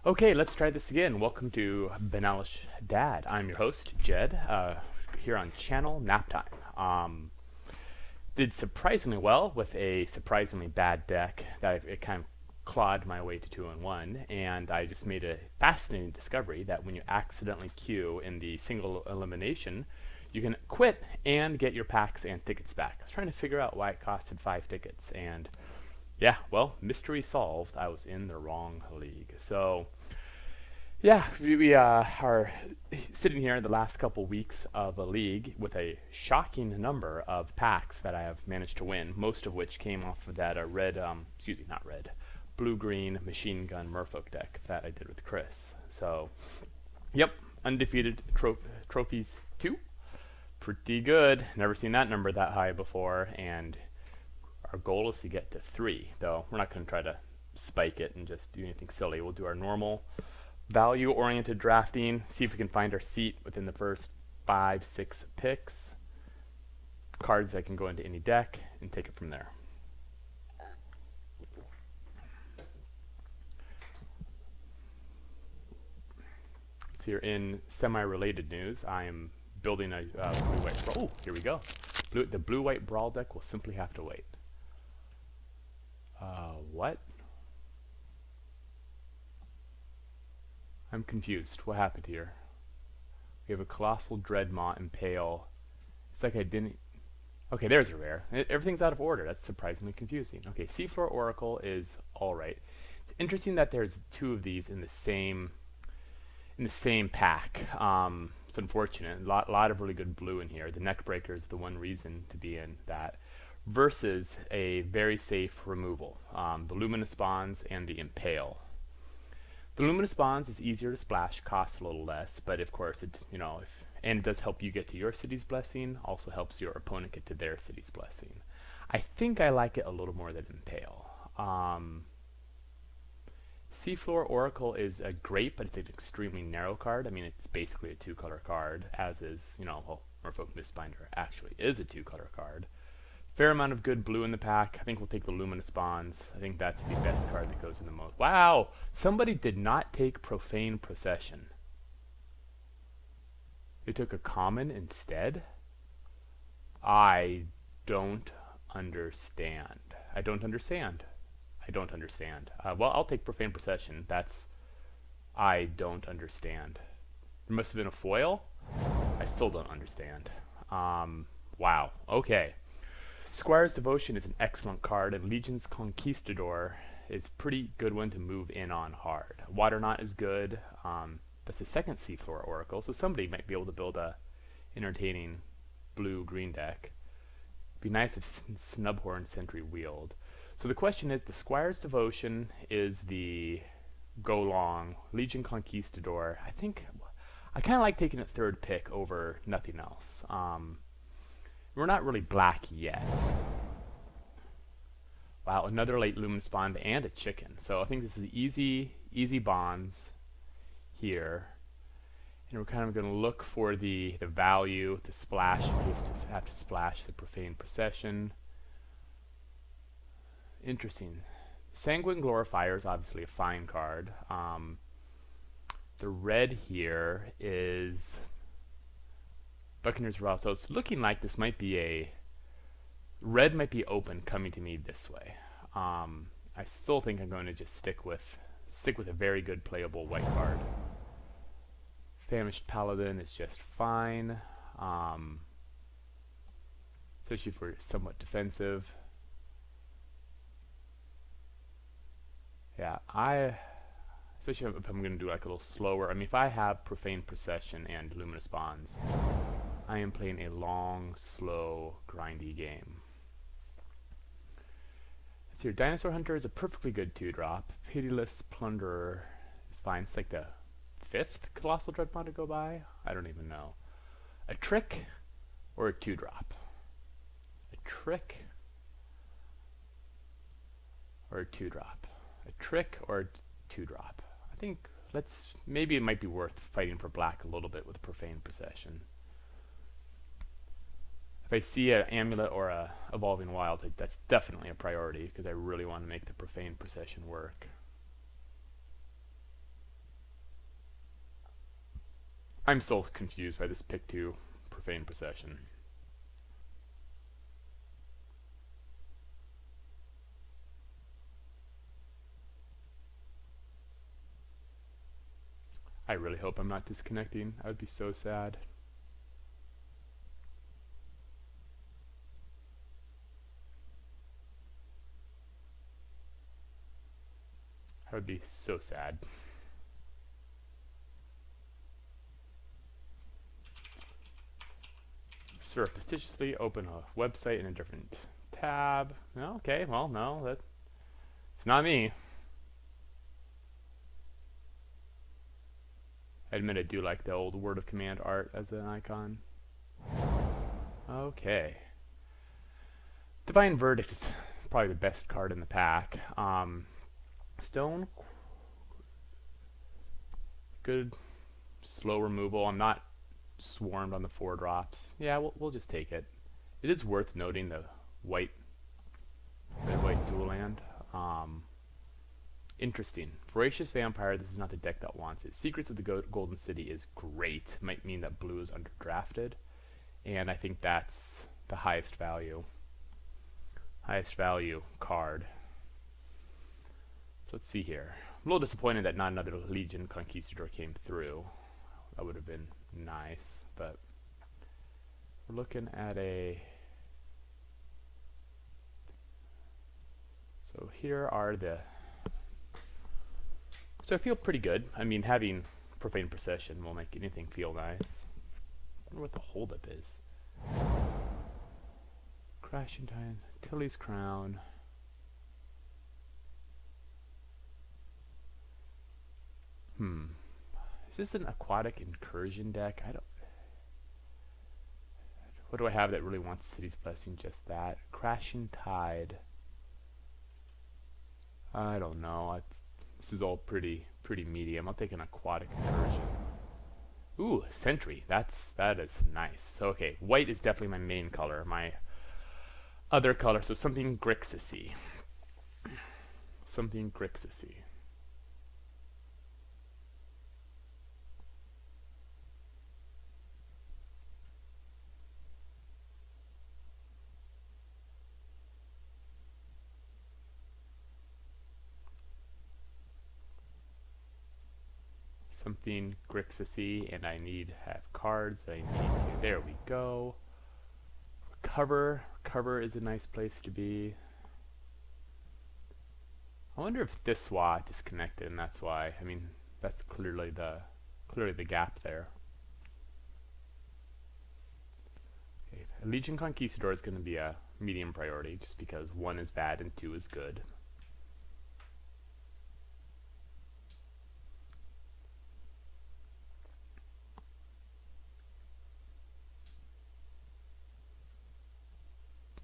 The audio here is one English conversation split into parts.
Okay, let's try this again. Welcome to Benalish Dad. I'm your host, Jed, here on channel Naptime. Did surprisingly well with a surprisingly bad deck that it kind of clawed my way to 2-1, and I just made a fascinating discovery that when you accidentally queue in the single elimination, you can quit and get your packs and tickets back. I was trying to figure out why it costed 5 tickets, and yeah, well, mystery solved. I was in the wrong league. So, yeah, we are sitting here in the last couple weeks of a league with a shocking number of packs that I have managed to win, most of which came off of that not red, blue-green machine gun merfolk deck that I did with Chris. So, yep, undefeated trophies 2. Pretty good. Never seen that number that high before, and our goal is to get to 3, though we're not going to try to spike it and just do anything silly. We'll do our normal value-oriented drafting, see if we can find our seat within the first 5-6 picks, cards that can go into any deck, and take it from there. So here in semi-related news, I am building a blue-white brawl. Oh, here we go. The blue-white brawl deck will simply have to wait. What? I'm confused. What happened here? We have a Colossal Dreadmaw Impale. It's like I didn't... Okay, there's a rare. Everything's out of order. That's surprisingly confusing. Okay, Seafloor Oracle is alright. It's interesting that there's 2 of these in the same pack. It's unfortunate. A lot of really good blue in here. The Neckbreaker is the one reason to be in that. Versus a very safe removal. The Luminous Bonds and the Impale. The Luminous Bonds is easier to splash, costs a little less, but of course and it does help you get to your city's blessing, also helps your opponent get to their city's blessing. I think I like it a little more than Impale. Seafloor Oracle is a great, but it's an extremely narrow card. I mean, it's basically a 2-color card, as is, Merfolk Mistbinder actually is a 2-color card. Fair amount of good blue in the pack. I think we'll take the Luminous Bonds. I think that's the best card that goes in the most. Wow! Somebody did not take Profane Procession. They took a common instead? I don't understand. I don't understand. Well, I'll take Profane Procession. I don't understand. There must have been a foil? I still don't understand. Wow. Okay. Squire's Devotion is an excellent card, and Legion's Conquistador is a pretty good one to move in on hard. Waterknot is good. That's the second Seafloor Oracle, so somebody might be able to build a entertaining blue-green deck. Be nice if Snubhorn Sentry wheeled. So the question is, the Squire's Devotion is the go long. Legion Conquistador, I kind of like taking a 3rd pick over nothing else. We're not really black yet. Wow, another late Luminous Bond and a chicken. So I think this is easy bonds here. And we're kind of going to look for the value to splash in case to have to splash the Profane Procession. Interesting. Sanguine Glorifier is obviously a fine card. The red here is Buccaneers Raw. So it's looking like this might be red might be open coming to me this way. I still think I'm going to just stick with a very good playable white card. Famished Paladin is just fine, especially for somewhat defensive. Yeah, especially if I'm going to do like a little slower. I mean, if I have Profane Procession and Luminous Bonds, I am playing a long, slow, grindy game. Let's see here. Dinosaur Hunter is a perfectly good 2-drop. Pitiless Plunderer is fine. It's like the 5th Colossal Dreadmaw to go by? I don't even know. A trick or a 2-drop? A trick or a 2-drop? A trick or a 2-drop? I think maybe it might be worth fighting for black a little bit with Profane Procession. If I see an Amulet or a Evolving Wild, that's definitely a priority because I really want to make the Profane Procession work. I'm still confused by this pick 2 profane procession. I really hope I'm not disconnecting. I would be so sad. I would be so sad. Surreptitiously open a website in a different tab. No, okay, well, no, it's not me. I admit I do like the old word of command art as an icon. Okay. Divine Verdict is probably the best card in the pack. Stone, good slow removal. I'm not swarmed on the 4 drops. Yeah, we'll just take it. It is worth noting the red-white dual land. Interesting. Voracious Vampire, this is not the deck that wants it. Secrets of the Golden City is great. Might mean that blue is underdrafted. And I think that's the highest value card. So let's see here. I'm a little disappointed that not another Legion Conquistador came through. That would have been nice, but we're looking at a... So here are the... So I feel pretty good. I mean, having Profane Procession will make anything feel nice. I wonder what the holdup is. Crashing Time, Tilly's Crown. Is this an aquatic incursion deck? I don't... What do I have that really wants City's Blessing? Just that. Crashing Tide. I don't know. This is all pretty medium. I'll take an aquatic incursion. Ooh, Sentry. That is nice. So okay, white is definitely my main color. My other color, so something Grixis-y. Something Grixis-y. Something Grixis-y, and I need to have cards that I need to. There we go. Recover is a nice place to be. I wonder if this SWAT disconnected, and that's why. I mean, that's clearly the gap there. Okay, Legion Conquistador is going to be a medium priority, just because 1 is bad and 2 is good.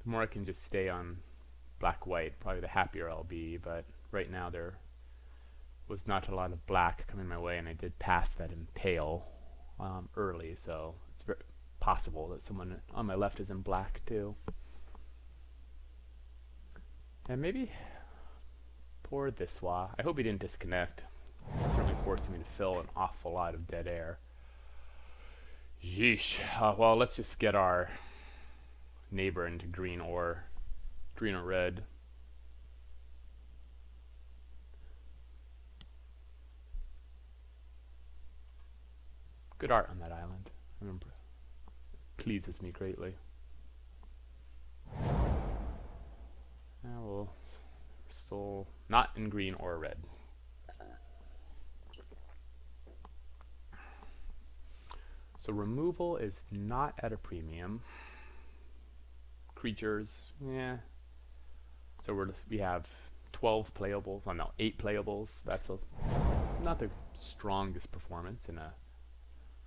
The more I can just stay on black-white, probably the happier I'll be, but right now there was not a lot of black coming my way, and I did pass that Impale early, so it's very possible that someone on my left is in black too. And maybe pour this SWA. I hope he didn't disconnect. It's certainly forcing me to fill an awful lot of dead air. Yeesh. Well, let's just get our neighbor into green or red. Good art on that island. Remember, pleases me greatly. Now we're still not in green or red. So removal is not at a premium. Creatures, yeah. So we have 12 playables. Well, no, 8 playables. That's not the strongest performance in a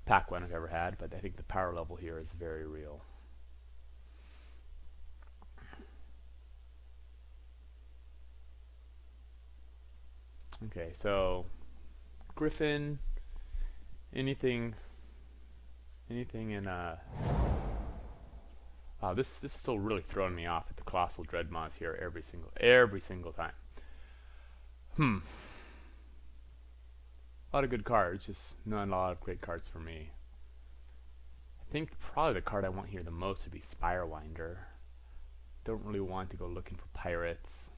pack one I've ever had, but I think the power level here is very real. Okay, so Griffin, anything in this is still really throwing me off at the Colossal Dreadmaws here every single time. A lot of good cards, just not a lot of great cards for me. think probably the card I want here the most would be Spirewinder. Don't really want to go looking for pirates.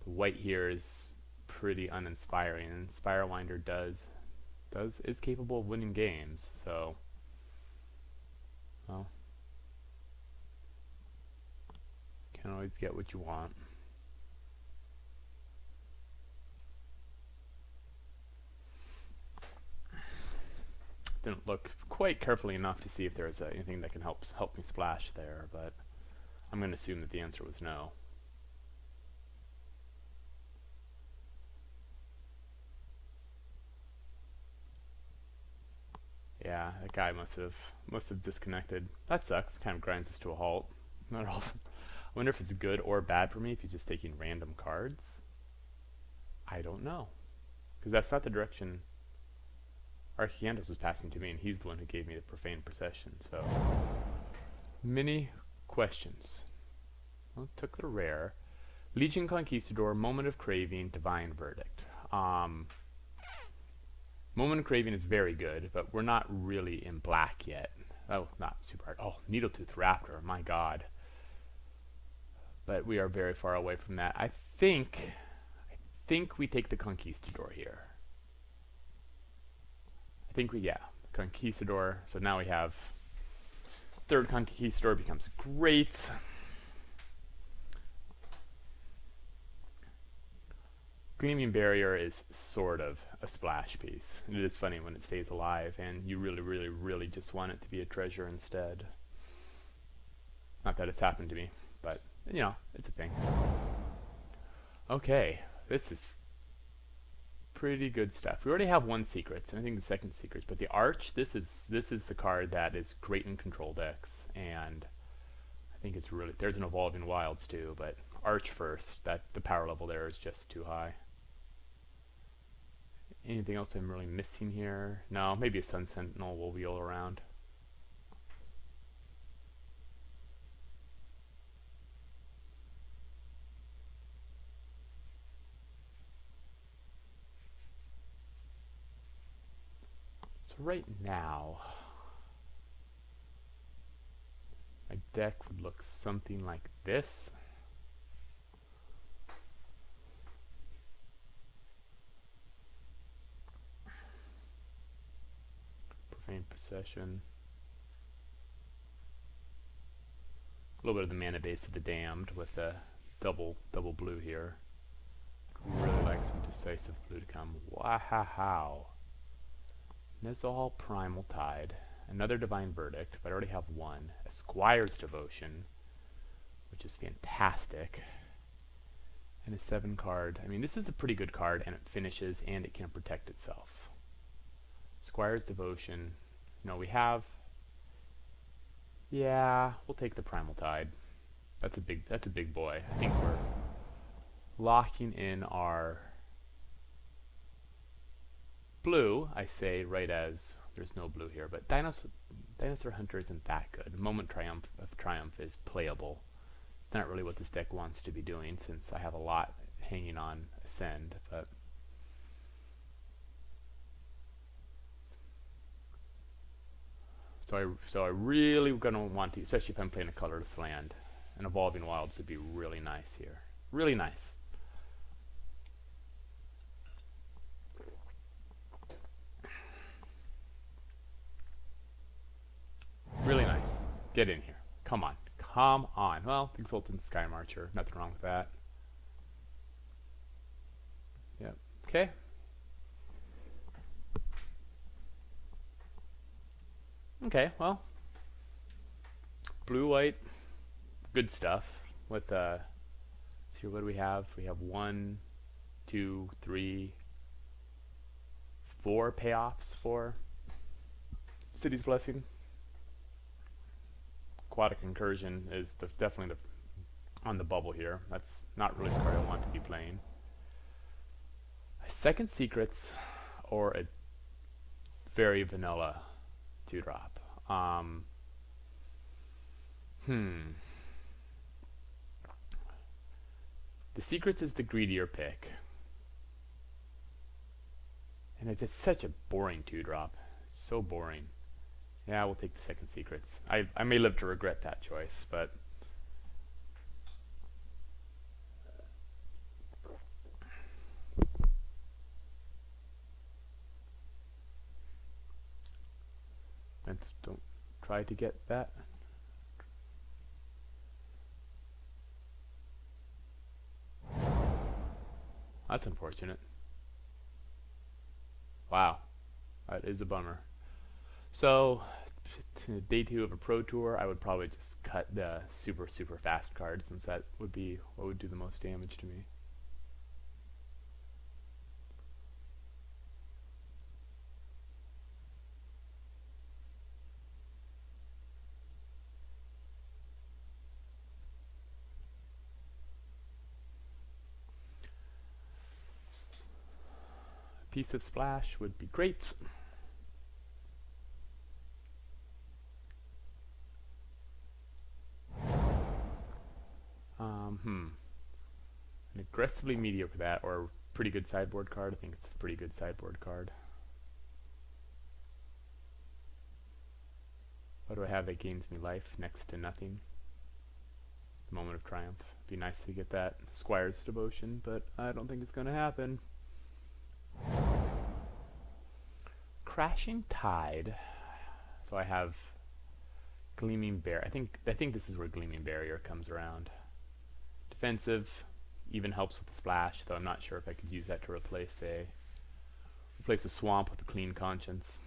The white here is pretty uninspiring, and Spirewinder is capable of winning games, so well, can't always get what you want. Didn't look quite carefully enough to see if there's anything that can help me splash there, but I'm going to assume that the answer was no. Yeah, that guy must have disconnected. That sucks. Kind of grinds us to a halt. Not awesome. I wonder if it's good or bad for me if he's just taking random cards. I don't know, because that's not the direction Archiandos was passing to me, and he's the one who gave me the Profane Procession. So, many questions. Well, took the rare. Legion Conquistador, Moment of Craving, Divine Verdict. Moment of Craving is very good, but we're not really in black yet. Oh, not super hard. Oh, Needletooth Raptor, my god. But we are very far away from that. I think we take the Conquistador here. Conquistador. So now we have third Conquistador becomes great. Gleaming Barrier is sort of a splash piece. And it is funny when it stays alive, and you really, really, really just want it to be a treasure instead. Not that it's happened to me, but, you know, it's a thing. Okay, this is pretty good stuff. We already have one secret, and I think the second secret, but the Arch, this is the card that is great in control decks, and I think it's really, there's an Evolving Wilds too, but Arch first, that the power level there is just too high. Anything else I'm really missing here? No, maybe a Sun Sentinel will wheel around. So right now, my deck would look something like this. Profane Procession. A little bit of the mana base of the Damned with a double blue here. I'd really like some decisive blue to come. Wow. Nizal Primal Tide. Another Divine Verdict, but I already have one. A Squire's Devotion, which is fantastic. And a 7 card. I mean, this is a pretty good card, and it finishes, and it can protect itself. Squire's Devotion. You know, we have... Yeah, we'll take the Primal Tide. That's a big boy. I think we're locking in our blue, I say, right as there's no blue here, but Dinosaur Hunter isn't that good. Moment of Triumph is playable. It's not really what this deck wants to be doing, since I have a lot hanging on Ascend, but so I really gonna want to, especially if I'm playing a colorless land, an Evolving Wilds would be really nice here. Really nice. Really nice. Get in here. Come on. Come on. Well, Exultant Sky Marcher. Nothing wrong with that. Yep. Okay. Okay, well. Blue-white. Good stuff. With, let's see, what do we have? We have 1, 2, 3, 4 payoffs for City's Blessing. Aquatic Incursion is definitely on the bubble here. That's not really the card I want to be playing. A Second Secrets or a very vanilla 2-drop. The Secrets is the greedier pick. And it's such a boring 2-drop. So boring. Yeah, we'll take the second secrets. I may live to regret that choice, but and don't try to get that. That's unfortunate. Wow, that is a bummer. So, day 2 of a pro tour, I would probably just cut the super fast card, since that would be what would do the most damage to me. A piece of splash would be great. An aggressively mediocre that, or a pretty good sideboard card. I think it's a pretty good sideboard card. What do I have that gains me life? Next to nothing. Moment of triumph. Be nice to get that Squire's Devotion, but I don't think it's going to happen. Crashing Tide. So I have Gleaming Bear. I think this is where Gleaming Barrier comes around. Defensive, even helps with the splash, though I'm not sure if I could use that to replace a swamp with a clean conscience.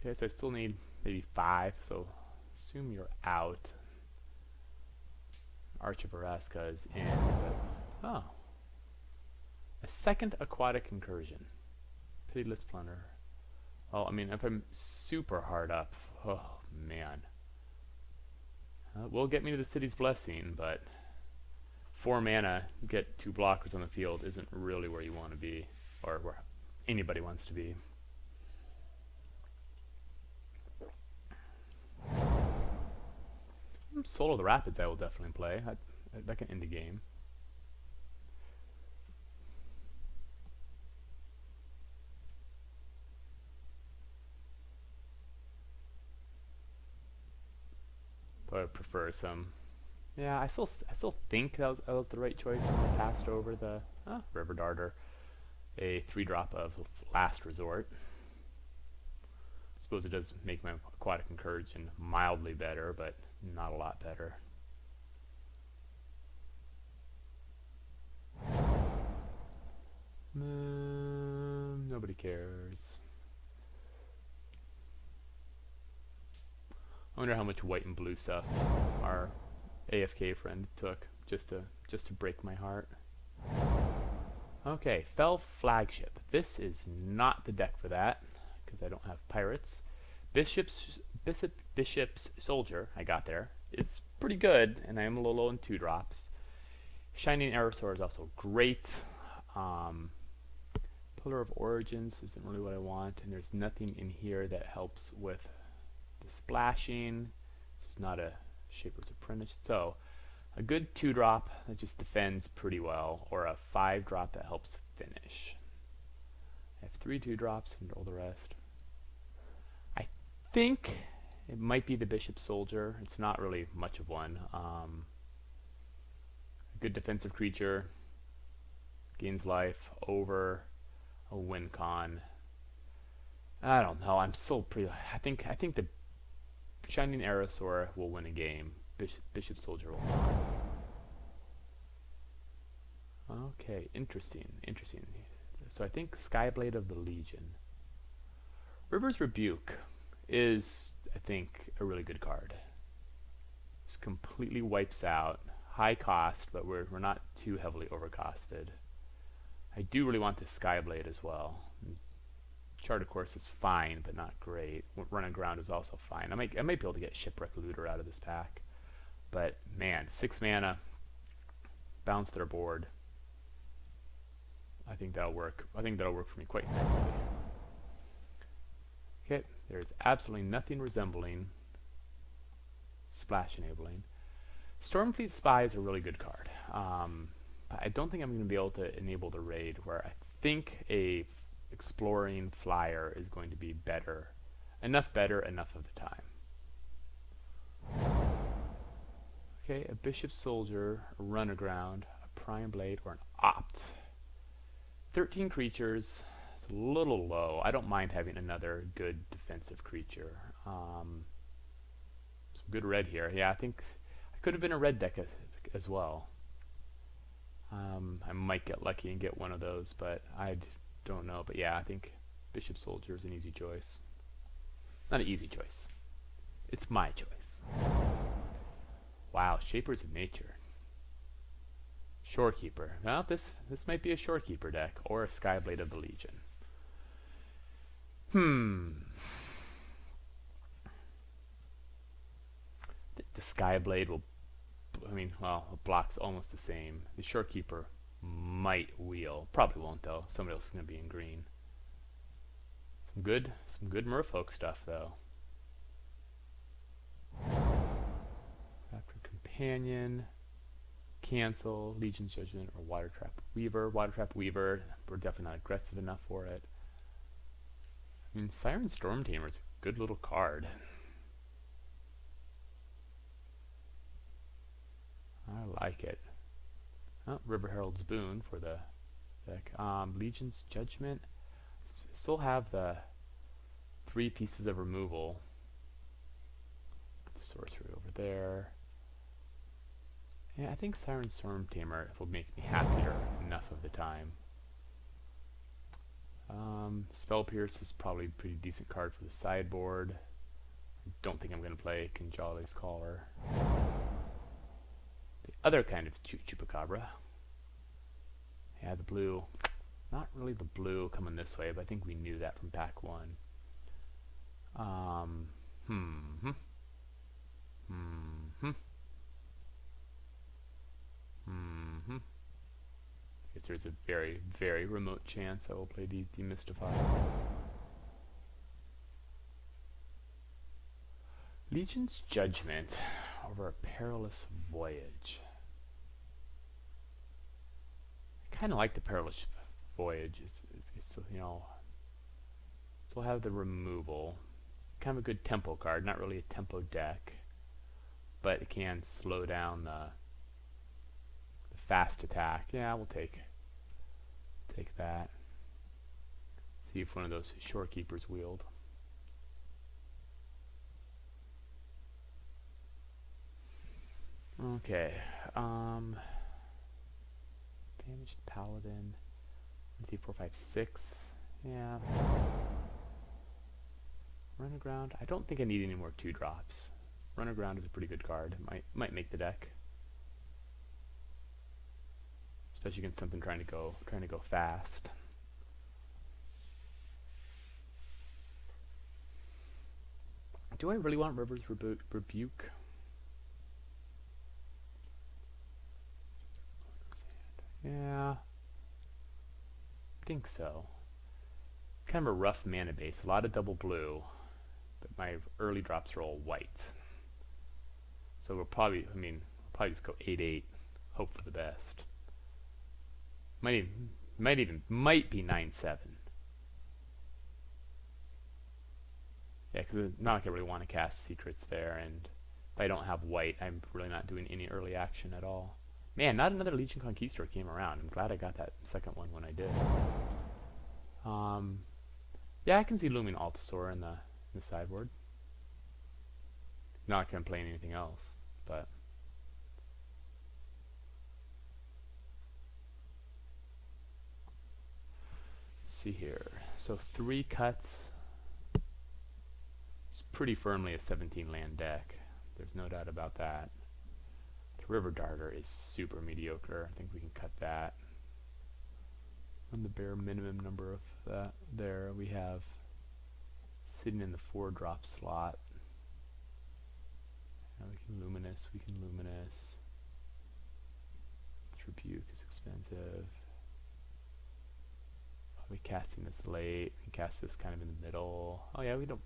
Okay, so I still need maybe 5, so assume you're out. Arch of Araska is in, but oh. A second aquatic incursion. Pitiless Plunder. Well, I mean, if I'm super hard up, oh man. Will get me to the City's Blessing, but 4 mana, get 2 blockers on the field isn't really where you want to be, or where anybody wants to be. Soul of the Rapids I will definitely play. That can end the game. Though I would prefer some. Yeah, I still think that was the right choice when I passed over the River Darter, a 3-drop of Last Resort. I suppose it does make my Aquatic Incursion mildly better, but not a lot better. Nobody cares. I wonder how much white and blue stuff our AFK friend took just to break my heart. Okay, Fell Flagship. This is not the deck for that, because I don't have pirates. Bishop's Soldier, I got there. It's pretty good, and I am a little low in 2-drops. Shining Aerosaur is also great. Pillar of Origins isn't really what I want, and there's nothing in here that helps with the splashing. This is not a Shaper's Apprentice. So, a good 2-drop that just defends pretty well, or a 5-drop that helps finish. I have 3 2-drops and all the rest. I think it might be the Bishop Soldier. It's not really much of one. A good defensive creature, gains life over a win con. I don't know. I'm still pretty. I think the Shining Aerosaur will win a game. Bishop Soldier will not. Okay, interesting. So I think Skyblade of the Legion. River's Rebuke is, I think, a really good card. Just completely wipes out. High cost, but we're not too heavily overcosted. I do really want this Skyblade as well. Charted Course is fine, but not great. Run Aground is also fine. I might be able to get Shipwreck Looter out of this pack. But man, 6 mana, bounce their board. I think that'll work. I think that'll work for me quite nicely. Okay, there's absolutely nothing resembling Splash Enabling. Stormfleet Spy is a really good card. But I don't think I'm going to be able to enable the raid, where I think a exploring flyer is going to be better. Enough of the time. Okay, a bishop soldier, a run aground, a prime blade, or an opt. 13 creatures. It's a little low. I don't mind having another good defensive creature. Some good red here. Yeah, I think I could have been a red deck as well. I might get lucky and get one of those, but I don't know. But yeah, I think bishop soldier is an easy choice. Not an easy choice. It's my choice. Wow, Shapers of Nature. Shorekeeper. Well, this might be a Shorekeeper deck, or a Skyblade of the Legion. The Skyblade will, well, it blocks almost the same. The Shorekeeper might wheel. Probably won't, though. Somebody else is going to be in green. Some good merfolk stuff, though. After Companion, cancel, Legion's Judgment, or Watertrap Weaver. Watertrap Weaver, we're definitely not aggressive enough for it. Siren Stormtamer is a good little card. I like it. Oh, River Herald's Boon for the deck. Legion's Judgment. Still have the 3 pieces of removal. Put the sorcery over there. Yeah, I think Siren Stormtamer will make me happier enough of the time. Spell Pierce is probably a pretty decent card for the sideboard. I don't think I'm going to play Kinjali's Caller. The other kind of Chupacabra. Yeah, the blue. Not really the blue coming this way, but I think we knew that from pack 1. I guess there's a very, very remote chance I will play these Demystify. Legion's Judgment over a Perilous Voyage. I kind of like the Perilous Voyage. It's still have the removal. It's kind of a good tempo card, not really a tempo deck, but it can slow down the fast attack. Yeah, we'll take that. See if one of those Shorekeepers wheeled. Okay. Damaged Paladin. 1, 2, 4, 5, 6. Yeah. Run Aground. I don't think I need any more 2-drops. Run Aground is a pretty good card. Might make the deck. Especially against something trying to go fast. Do I really want River's Rebuke? Yeah, I think so. Kind of a rough mana base, a lot of double blue, but my early drops are all white. So we'll probably just go 8/8, hope for the best. Might be 9/7. Yeah, because it's not like I really want to cast secrets there, and if I don't have white, I'm really not doing any early action at all. Man, not another Legion Conquistador came around. I'm glad I got that second one when I did. Yeah, I can see Looming Altasaur in the sideboard. Not gonna play anything else, but let's see here. So 3 cuts. It's pretty firmly a 17 land deck. There's no doubt about that. The River Darter is super mediocre. I think we can cut that. On the bare minimum number of that there, we have sitting in the 4-drop slot. Now we can Luminous. Rebuke is expensive. Probably casting this late. We can cast this kind of in the middle. Oh yeah, we don't.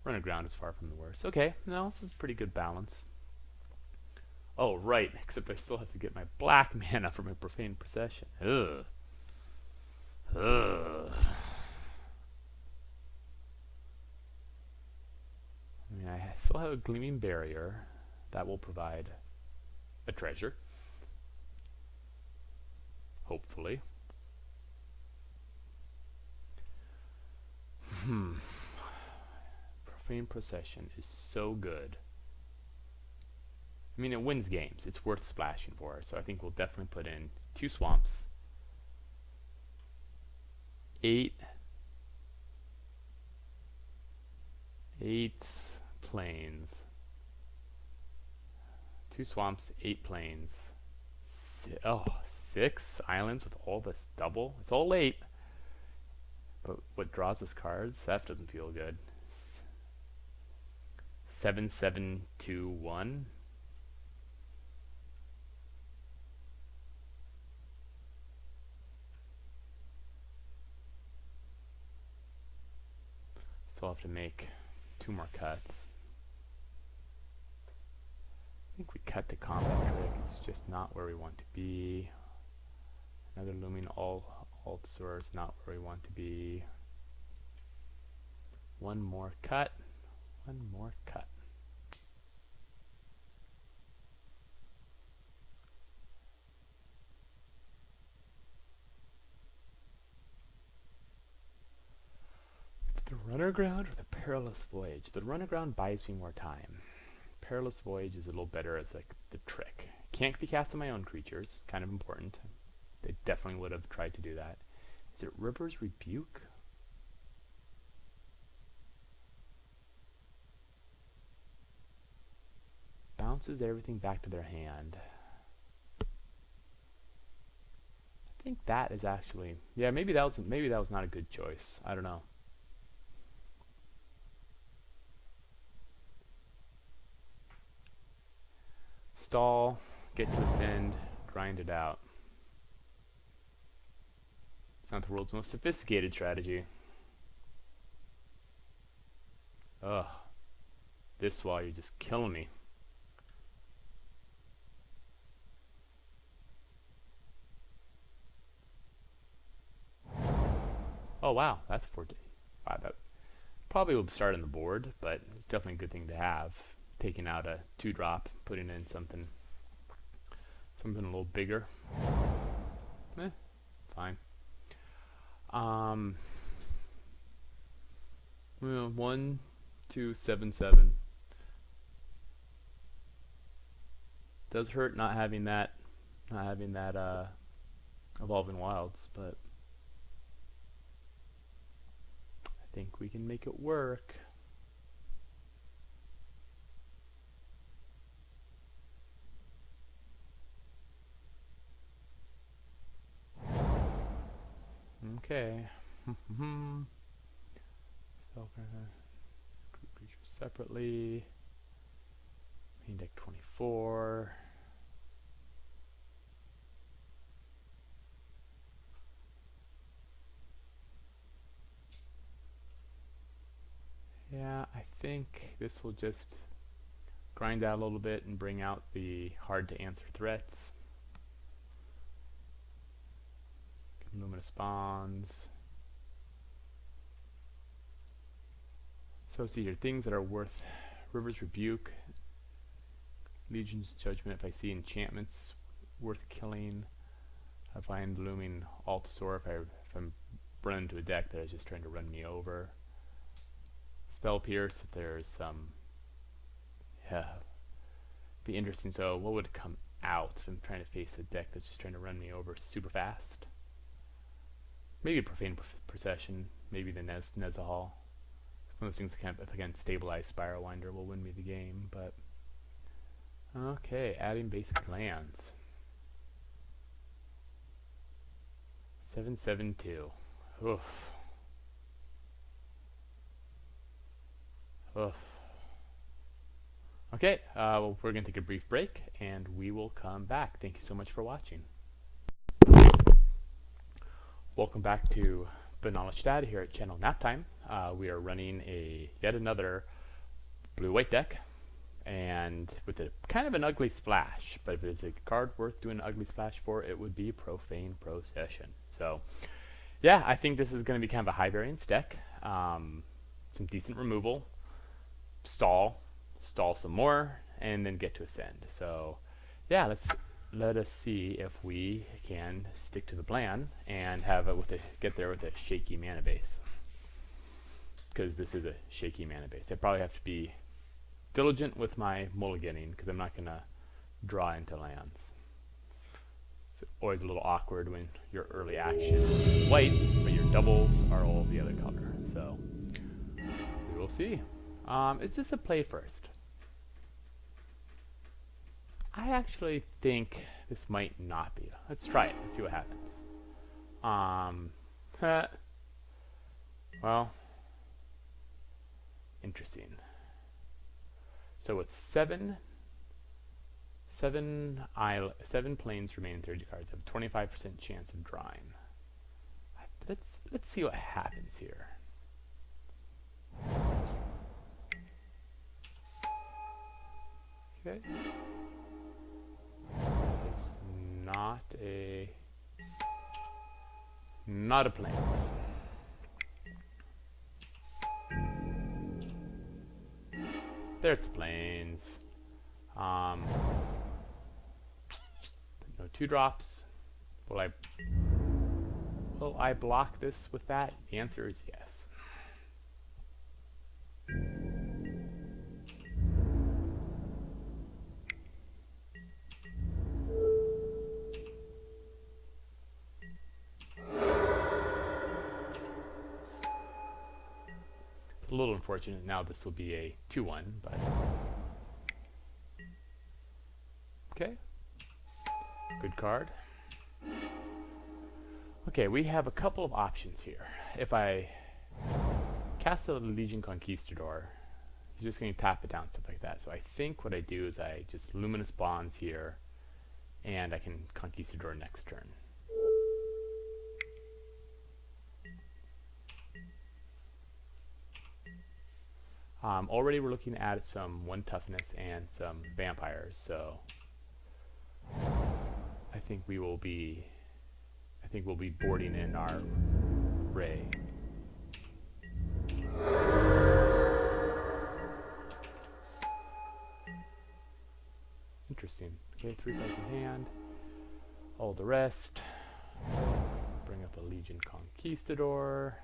Run Aground is far from the worst. Okay, no, this is pretty good balance. Oh, right. Except I still have to get my black mana for my Profane Procession. Ugh. Ugh. I mean, I still have a Gleaming Barrier. That will provide a treasure. Hopefully. Profane Procession is so good. I mean, it wins games. It's worth splashing for. So I think we'll definitely put in 2 swamps, 8 plains, 2 swamps, 8 plains. 6 islands with all this double. It's all 8. But what draws us cards? That doesn't feel good. 7, 7, 2, 1. Still have to make 2 more cuts. I think we cut the combat trick. It's just not where we want to be. Another looming alt source, not where we want to be. 1 more cut. 1 more cut. It's the Runner Ground or the Perilous Voyage. The Runner Ground buys me more time. Perilous Voyage is a little better as like the trick. Can't be cast on my own creatures. Kind of important. They definitely would have tried to do that. Is it River's Rebuke? Bounces everything back to their hand. I think that is actually, yeah, maybe that was not a good choice. I don't know. Stall, get to ascend, grind it out. It's not the world's most sophisticated strategy. Ugh. This while you're just killing me. Oh wow, that's 14. Wow, that probably will start on the board, but it's definitely a good thing to have. Taking out a 2-drop, putting in something a little bigger. Fine. Well, 1, 2, 7, 7. Does hurt not having that Evolving Wilds, but I think we can make it work. Okay. Group creatures separately. Main deck 24. Yeah, I think this will just grind out a little bit and bring out the hard to answer threats. Luminous Bonds. So see here, things that are worth River's Rebuke, Legion's Judgment. If I see enchantments worth killing, I find Looming Altasaur if I'm running into a deck that is just trying to run me over. Spell Pierce if there's some, yeah, be interesting. So what would come out if I'm trying to face a deck that's just trying to run me over super fast? Maybe a Profane Procession, maybe the Nezahal. It's one of those things that kind of, if I can stabilize Spiral Winder, will win me the game. But okay, adding basic lands. 7/7/2. Oof. Oof. Okay, well, we're going to take a brief break, and we will come back. Thank you so much for watching. Welcome back to Benalish Dad here at Channel Naptime. We are running yet another blue-white deck, and and with a kind of an ugly splash. But if there's a card worth doing an ugly splash for, it would be Profane Procession. So yeah, I think this is going to be kind of a high variance deck. Some decent removal, stall some more, and then get to Ascend. So yeah, let us see if we can stick to the plan and have it get there with a shaky mana base. Because this is a shaky mana base. I probably have to be diligent with my mulliganing because I'm not going to draw into lands. It's always a little awkward when your early action is white, but your doubles are all the other color. So we will see. Is this a play first? I actually think this might not be. Let's try it and see what happens. Well, interesting. So with seven planes remaining 30 cards, I have a 25% chance of drawing. Let's see what happens here. Okay. It's not a planes. There's the planes. No 2-drops. Will I block this with that? The answer is yes. A little unfortunate now this will be a 2-1, but okay. Good card. Okay, we have a couple of options here. If I cast a Legion Conquistador, he's just going to tap it down, stuff like that. So I think what I do is I just Luminous Bonds here, and I can Conquistador next turn. Already we're looking at some 1 toughness and some vampires, so I think we'll be boarding in our Ray. Interesting. Okay, 3 cards in hand. All the rest. Okay, bring up a Legion Conquistador.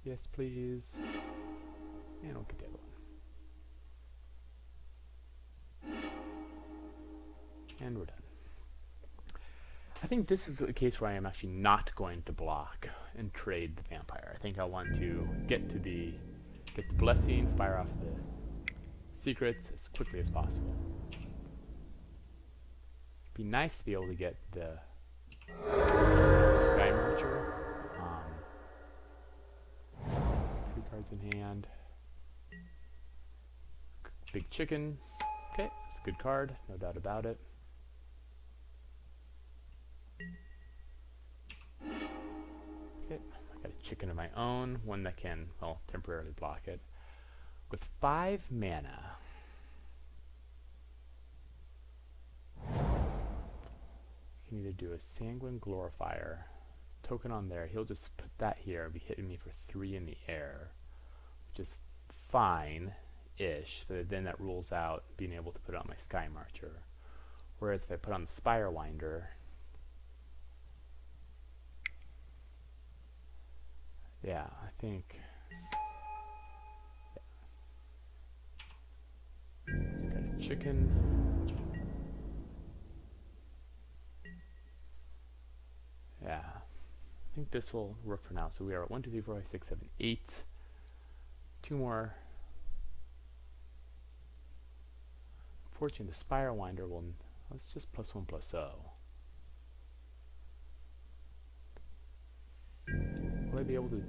Yes, please. And we'll get the other one. And we're done. I think this is a case where I am actually not going to block and trade the vampire. I think I want to get the blessing, fire off the secrets as quickly as possible. It'd be nice to be able to get the Sky Marcher. 3 cards in hand. Big Chicken. Okay, that's a good card, no doubt about it. Okay, I got a chicken of my own, one that can, well, temporarily block it. With 5 mana, you can either do a Sanguine Glorifier, token on there, he'll just put that here and be hitting me for 3 in the air, which is fine-ish, but then that rules out being able to put it on my Sky Marcher. Whereas if I put on the Spirewinder, yeah, I think, yeah. Just got a chicken. Yeah, I think this will work for now. So we are at 1, 2, 3, 4, 5, 6, 7, 8. 2 more. Fortune, the Spirewinder will, let's just +1/+0. Will I be able to,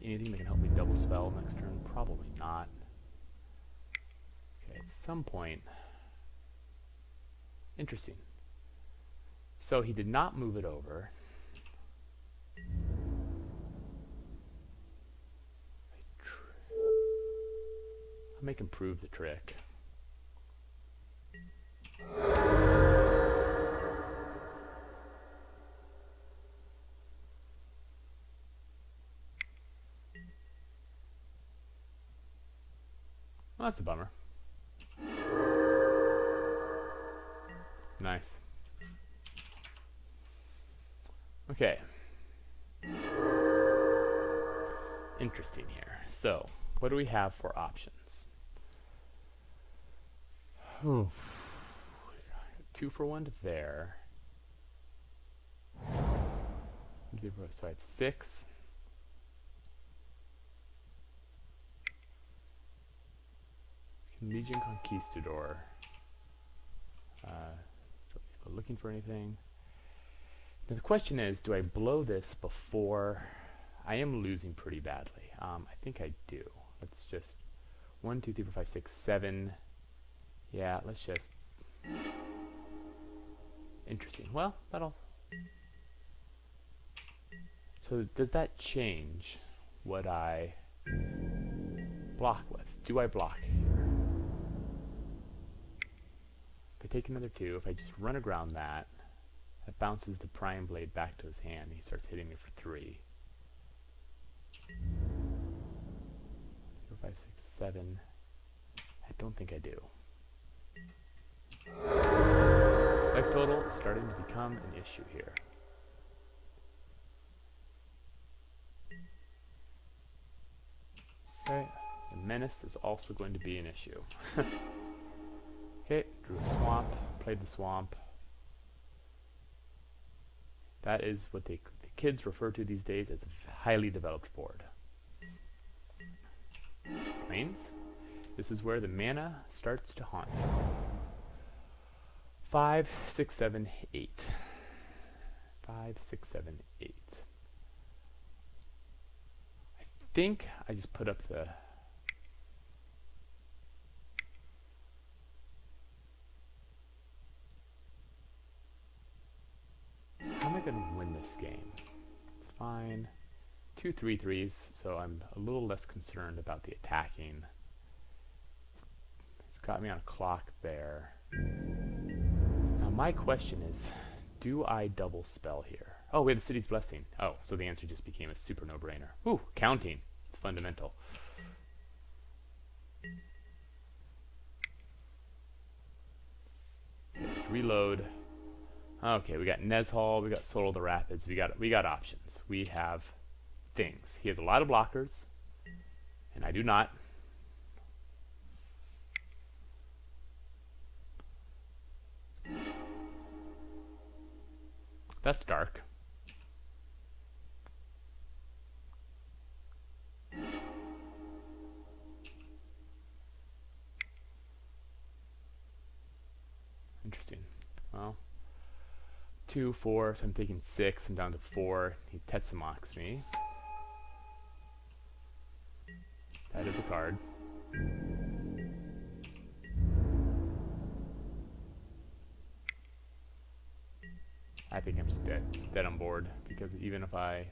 anything that can help me double spell next turn? Probably not. Okay, at some point, interesting. So he did not move it over. I'll make him prove the trick. Well, that's a bummer. Nice. Okay. Interesting here. So, what do we have for options? Ooh. 2 for 1 to there. So I have 6. Legion Conquistador. Looking for anything. Now the question is, do I blow this before? I am losing pretty badly. I think I do. Let's just 1, 2, 3, 4, 5, 6, 7. Yeah, let's just. Interesting. Well, that'll. So does that change what I block with? Do I block here? If I take another 2, if I just run aground that, that bounces the prime blade back to his hand. And he starts hitting me for 3. 4, 5, 6, 7. I don't think I do. Life total is starting to become an issue here. Okay, the menace is also going to be an issue. Okay, drew a swamp, played the swamp. That is what the kids refer to these days as a highly developed board. Lanes. This is where the mana starts to haunt you. 5, 6, 7, 8. 5, 6, 7, 8. I think I just put up the. How am I going to win this game? It's fine. 2 3/3s, so I'm a little less concerned about the attacking. It's got me on a clock there. Now my question is, do I double spell here? Oh, we have the City's Blessing. Oh, so the answer just became a super no-brainer. Ooh, counting. It's fundamental. Okay, let's reload. Okay, we got Nezhal, we got Soul of the Rapids, we got options. We have things. He has a lot of blockers, and I do not. That's dark. Interesting. Well, 2, 4, so I'm taking 6. I'm down to 4. He Tetsumoks me. That is a card. I think I'm just dead on board, because even if I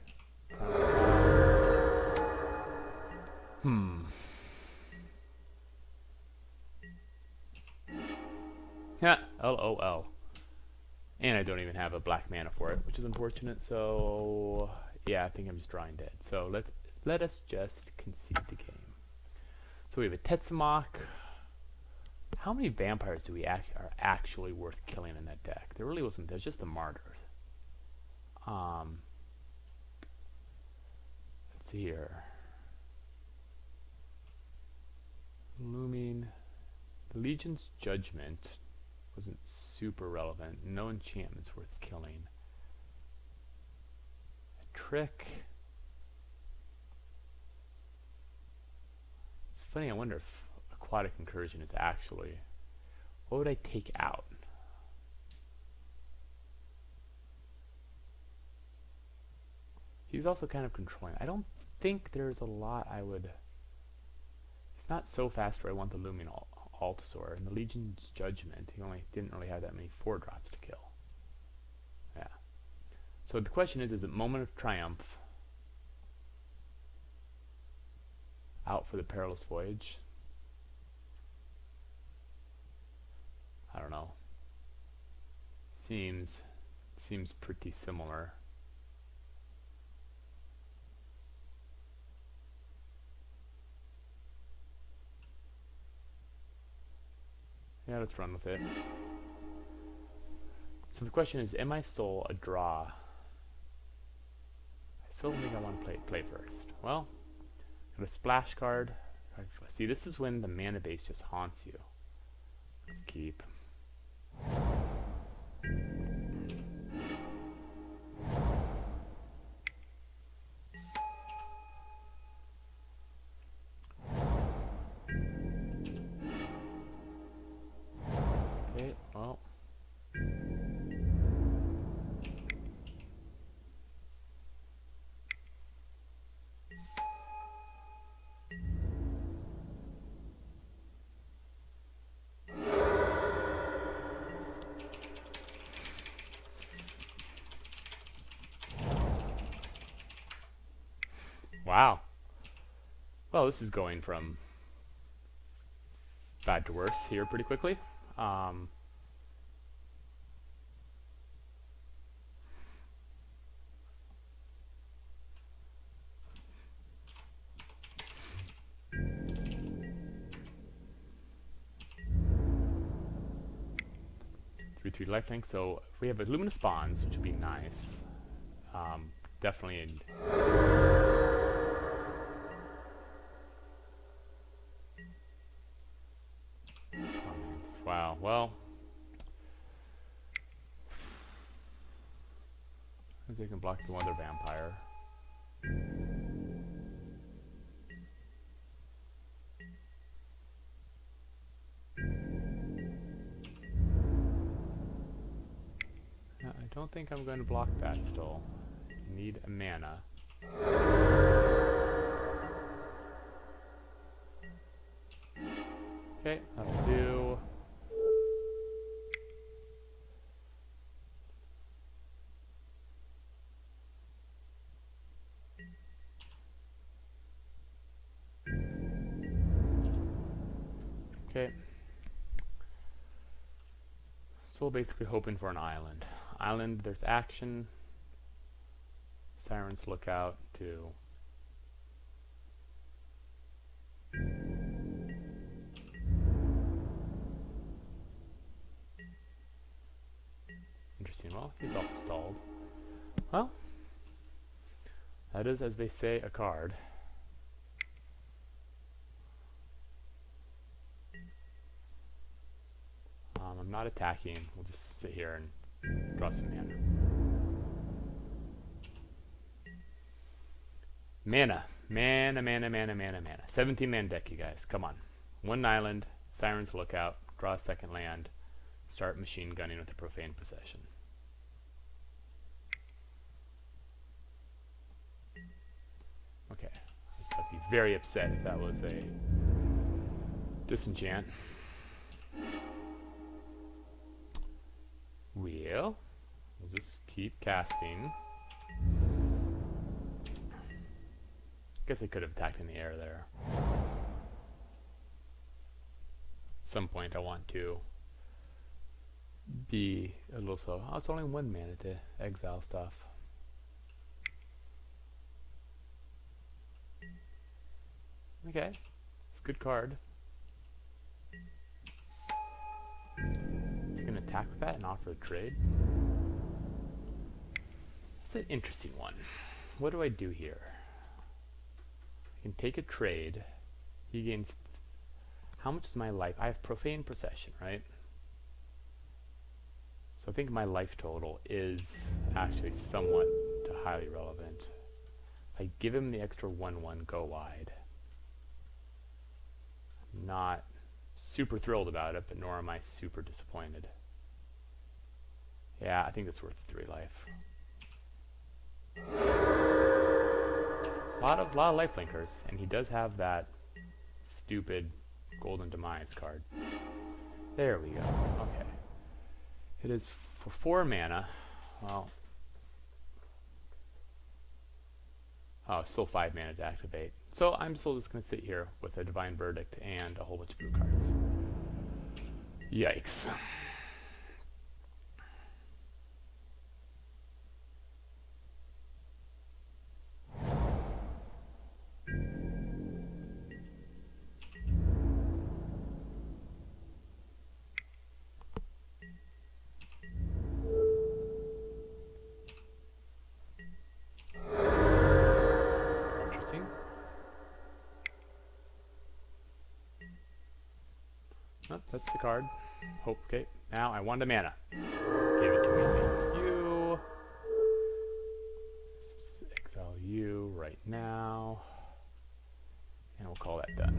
yeah, LOL. And I don't even have a black mana for it, which is unfortunate. So yeah, I think I'm just drawing dead. So let us just concede the game. So we have a Tetsumok. How many vampires do we are actually worth killing in that deck? There really wasn't. There's just the Martyr. Let's see here. Looming. The Legion's Judgment wasn't super relevant. No enchantments worth killing. A Trick. It's funny, I wonder if Aquatic Incursion is actually. What would I take out? He's also kind of controlling. I don't think there's a lot I would. It's not so fast where I want the Looming Altasaur. And the Legion's Judgment, he only didn't really have that many 4-drops to kill. Yeah. So the question is it Moment of Triumph out for the Perilous Voyage? I don't know. Seems pretty similar. Yeah, let's run with it. So the question is, am I still a draw? I still think I want to play first. Well, got a splash card. See, this is when the mana base just haunts you. Let's keep. Okay, well. Wow. Well, this is going from bad to worse here pretty quickly. 3/3 lifelink. So we have a luminous bonds, which would be nice. Definitely in. Wow. Well, they can block the other vampire. I don't think I'm going to block that still. I need a mana. Okay, that'll do. Okay. So basically hoping for an island. Island, there's action. Sirens Lookout to. Interesting. Well, he's also stalled. Well, that is, as they say, a card. I'm not attacking. We'll just sit here and draw some mana. Mana. 17 land deck, you guys. Come on. One island, Siren's Lookout, draw a second land, start machine gunning with a Profane Possession. Okay. I'd be very upset if that was a disenchant. We'll just keep casting. Guess I could have attacked in the air there. At some point I want to be a little slow. Oh, it's only one mana to exile stuff. Okay, it's a good card. It's gonna attack with that and offer a trade. That's an interesting one. What do I do here? I can take a trade. He gains. How much is my life? I have Profane Possession, right? So I think my life total is actually somewhat highly relevant. If I give him the extra 1/1 go wide, I'm not super thrilled about it, but nor am I super disappointed. Yeah, I think that's worth 3 life. A lot of life linkers, and he does have that stupid Golden Demise card. There we go. Okay. It is for 4 mana. Well, oh, still 5 mana to activate. So I'm still just going to sit here with a Divine Verdict and a whole bunch of blue cards. Yikes. Oh, that's the card. Hope. Okay, now I want a mana. Give it to me. Thank you. Exile you right now. And we'll call that done.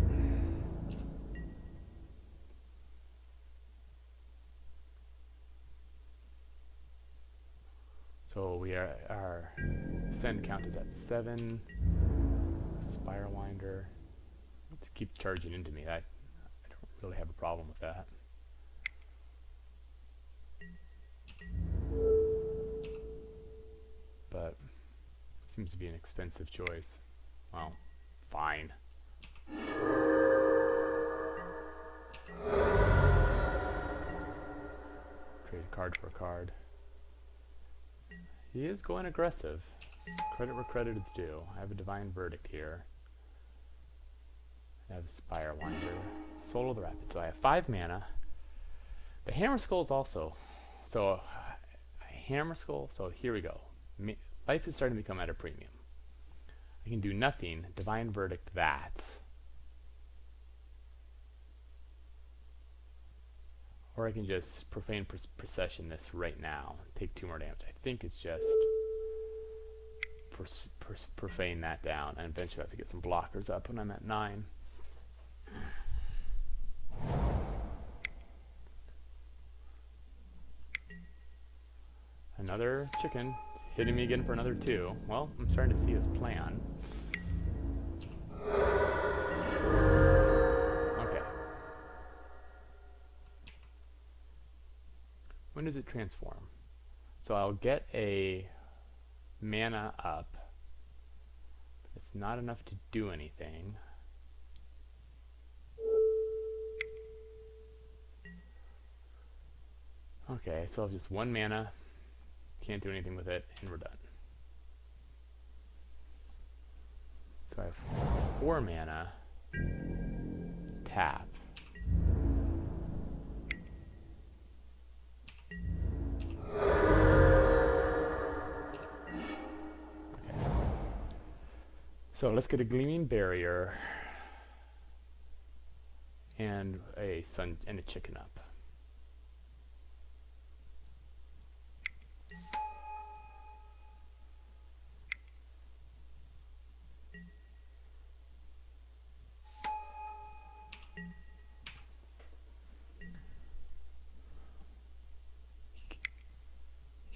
So we are, our send count is at 7. Spire Winder. Let's keep charging into me. I don't really have a problem with that. But it seems to be an expensive choice. Well, fine. Trade a card for a card. He is going aggressive. Credit where credit is due. I have a Divine Verdict here. I have Spire Winder. Soul of the Rapid. So I have 5 mana. The Hammer Skull is also. So, Hammer Skull. So here we go. Life is starting to become at a premium. I can do nothing. Divine Verdict that. Or I can just Profane Procession this right now. Take 2 more damage. I think it's just Profane that down. And eventually I have to get some blockers up when I'm at 9. Another chicken. Hitting me again for another 2. Well, I'm starting to see his plan. Okay. When does it transform? So I'll get a mana up. It's not enough to do anything. Okay, so I have just 1 mana. Can't do anything with it, and we're done. So I have 4 mana. Tap. Okay. So let's get a Gleaming Barrier and a sun and a chicken up.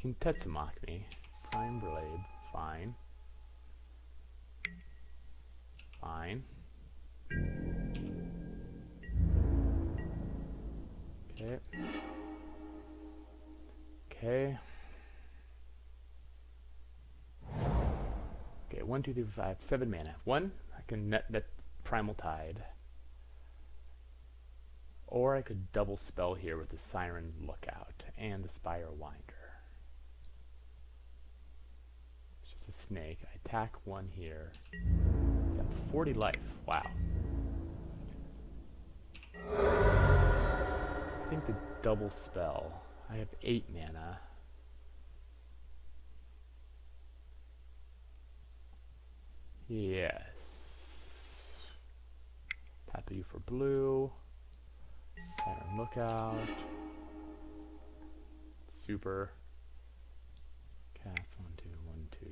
Can Tetsamok me. Prime Blade. Fine. Fine. Okay. Okay. Okay, 1, 2, 3, 4, 5, 7 mana. 1, I can net that Primal Tide. Or I could double spell here with the Siren Lookout and the Spire Winder. A snake. I attack 1 here. He's at 40 life. Wow. I think the double spell. I have 8 mana. Yes. Tap you for blue. Siren Lookout. Super. Cast 1, 2, 1, 2.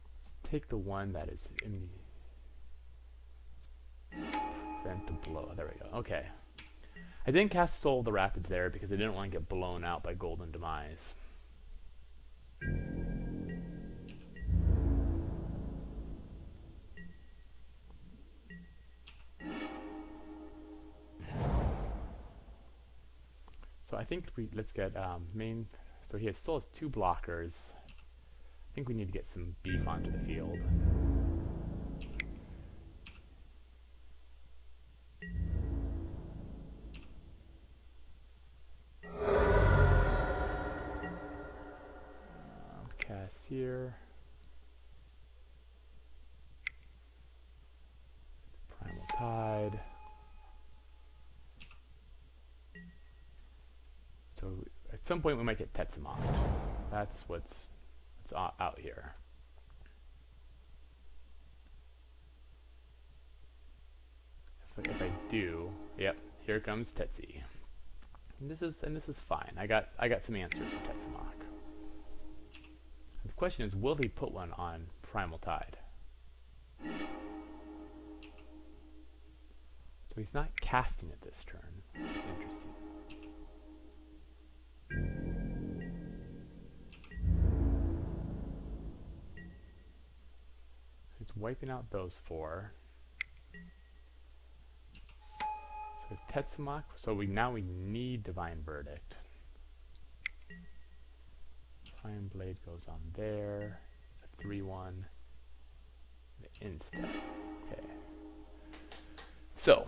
Let's take the one that is in prevent the blow. There we go. Okay. I didn't cast Soul of the Rapids there because I didn't want to get blown out by Golden Demise. So I think let's get main. So he still has 2 blockers. I think we need to get some beef onto the field. Cast here. Primal Tide. So at some point we might get Tetsamok. That's what's what's out here. If I do, yep, here comes Tetsi. And this is fine. I got some answers for Tetsamok. The question is, will he put one on Primal Tide? So he's not casting it this turn, which is interesting. He's wiping out those 4. So with Tetsamok, so now we need Divine Verdict. Fine Blade goes on there. A 3/1. The instep. Okay. So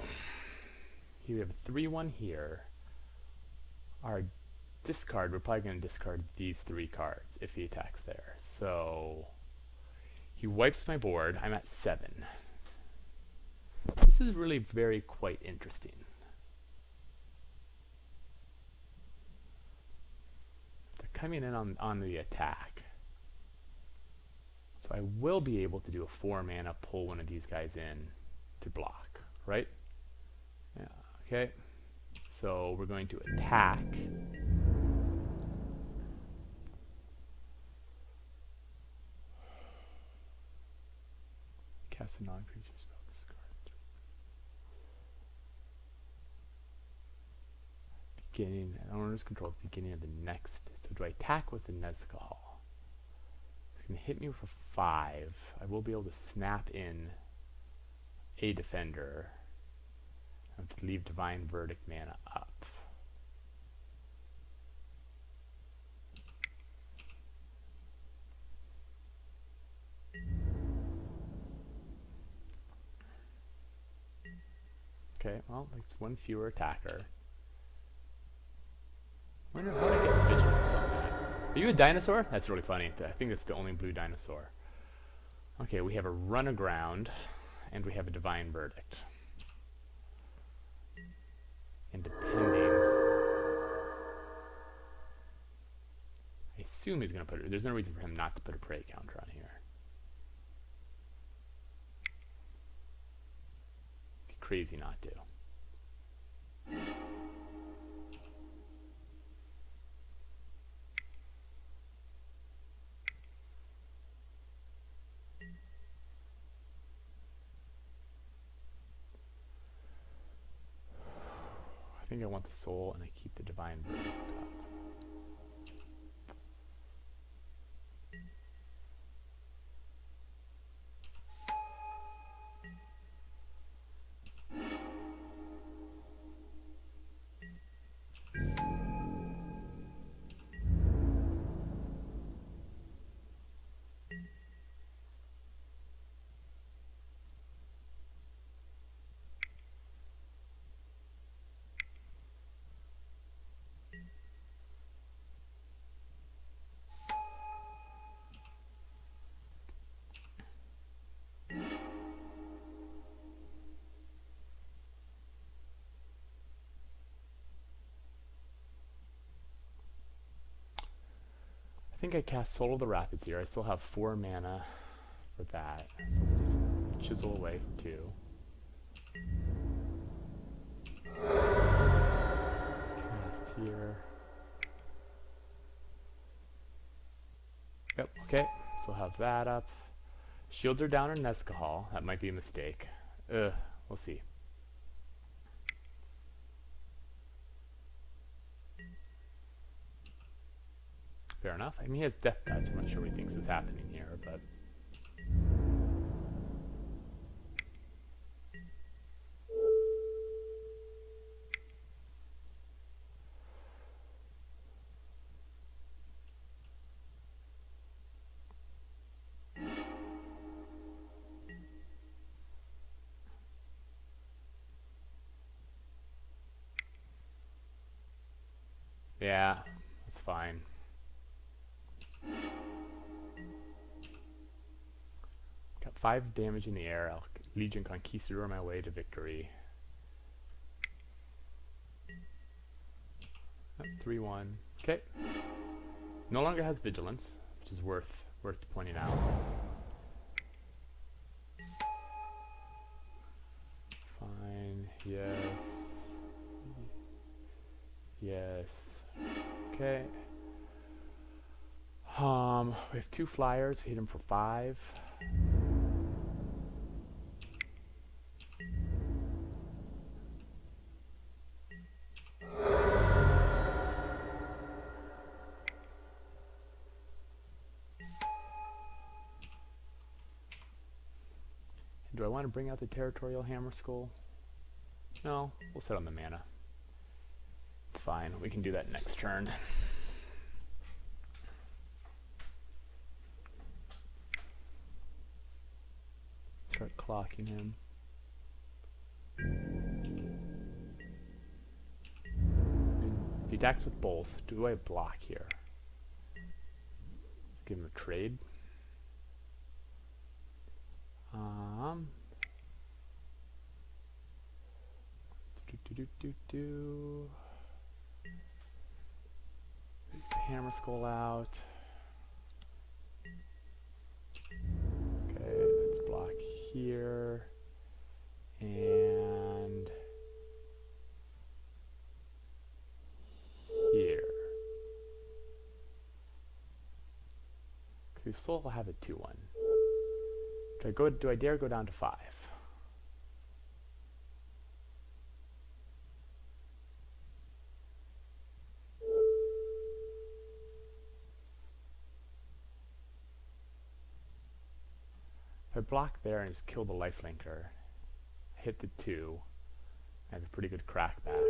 here we have a 3/1 here. Our discard, we're probably going to discard these 3 cards if he attacks there. So he wipes my board. I'm at 7. This is really quite interesting. They're coming in on the attack. So I will be able to do a 4 mana, pull one of these guys in to block, right? Yeah, okay. So we're going to attack. Cast a non-creature spell, discard. Beginning, owner's control at the beginning of the next. So do I attack with the Nezcahal? It's going to hit me for 5. I will be able to snap in a defender. I have to leave Divine Verdict mana up. Okay, well, it's 1 fewer attacker. I wonder how to get vigilance on that. Are you a dinosaur? That's really funny. I think that's the only blue dinosaur. Okay, we have a run aground, and we have a Divine Verdict. And depending, I assume he's going to put it. There's no reason for him not to put a prey counter on here. Be crazy not to. I think I want the soul, and I keep the Divine Verdict up. I think I cast Soul of the Rapids here. I still have 4 mana for that. So we'll just chisel away for 2. Cast here. Yep, okay. Still have that up. Shields are down on Nezcahal. That might be a mistake. We'll see. Fair enough. I mean, he has Death Touch. I'm not sure what he thinks is happening here, but... yeah, that's fine. Got 5 damage in the air. I'll Legion Conquistador my way to victory. 3/1. Okay. No longer has vigilance, which is worth worth pointing out. Fine, yes. Yes. Okay. We have 2 flyers. We hit him for 5. Do I want to bring out the Territorial Hammer Skull? No, we'll sit on the mana. It's fine. We can do that next turn. Start clocking him. If he attacks with both, do I block here? Let's give him a trade. Hammer Skull out. Okay, let's block here and here. Because he still will have a 2/1. Do I dare go down to 5? If I block there and just kill the lifelinker, hit the 2, I have a pretty good crackback.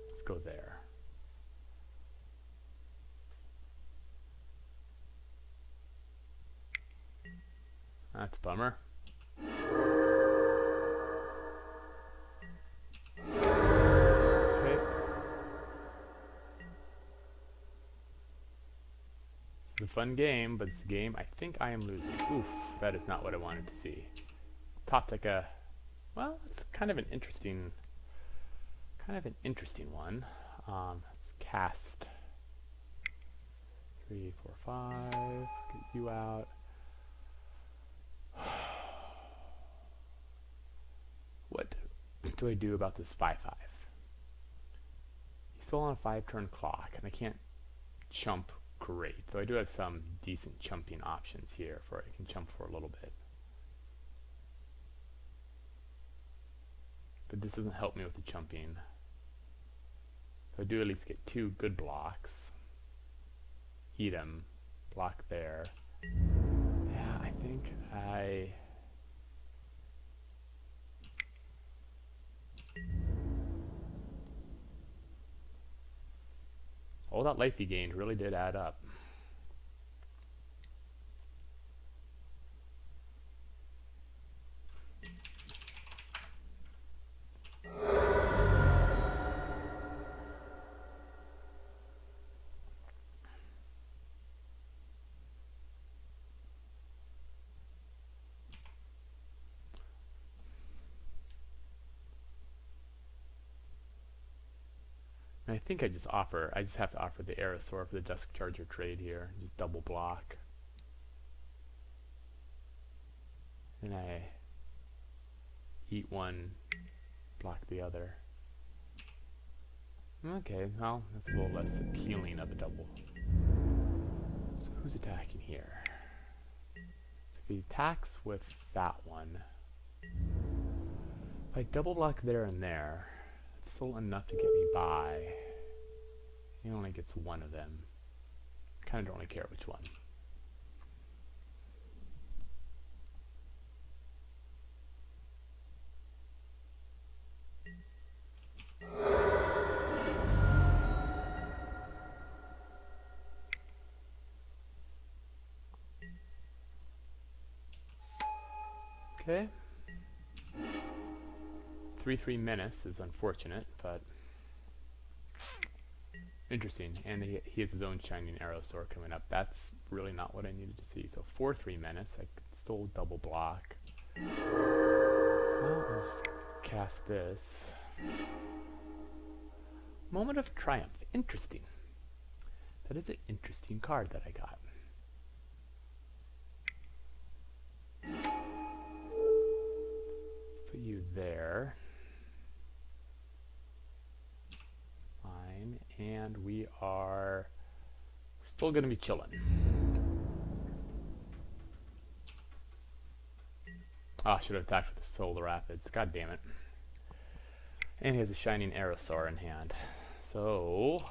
Let's go there. That's a bummer. Okay. This is a fun game, but it's a game I think I am losing. Oof, that is not what I wanted to see. Top like a, well, it's kind of an interesting one. Let's cast 3, 4, 5. Get you out. What do I do about this 5/5? He's still on a 5-turn clock, and I can't chump great. So I do have some decent chumping options here for I can chump for a little bit. But this doesn't help me with the chumping. So I do at least get 2 good blocks. Eat him. Block there. Yeah, I think all that life he gained really did add up. And I think I just have to offer the Aerosaur for the Dusk Charger trade here. Just double block. And I eat one, block the other. Okay, well, that's a little less appealing of a double. So who's attacking here? So if he attacks with that one, if I double block there and there, it's still enough to get me by. He only gets one of them. Kind of don't really care which one. Okay. 3/3 menace is unfortunate, but interesting. And he has his own Shining Aerosaur coming up. That's really not what I needed to see. So 4/3 menace. I could still double block. Well, I'll just cast this. Moment of Triumph. Interesting. That is an interesting card that I got. you there. Fine. And we are still going to be chilling. Oh, I should have attacked with the Solar Rapids. God damn it. And he has a Shining Aerosaur in hand. So...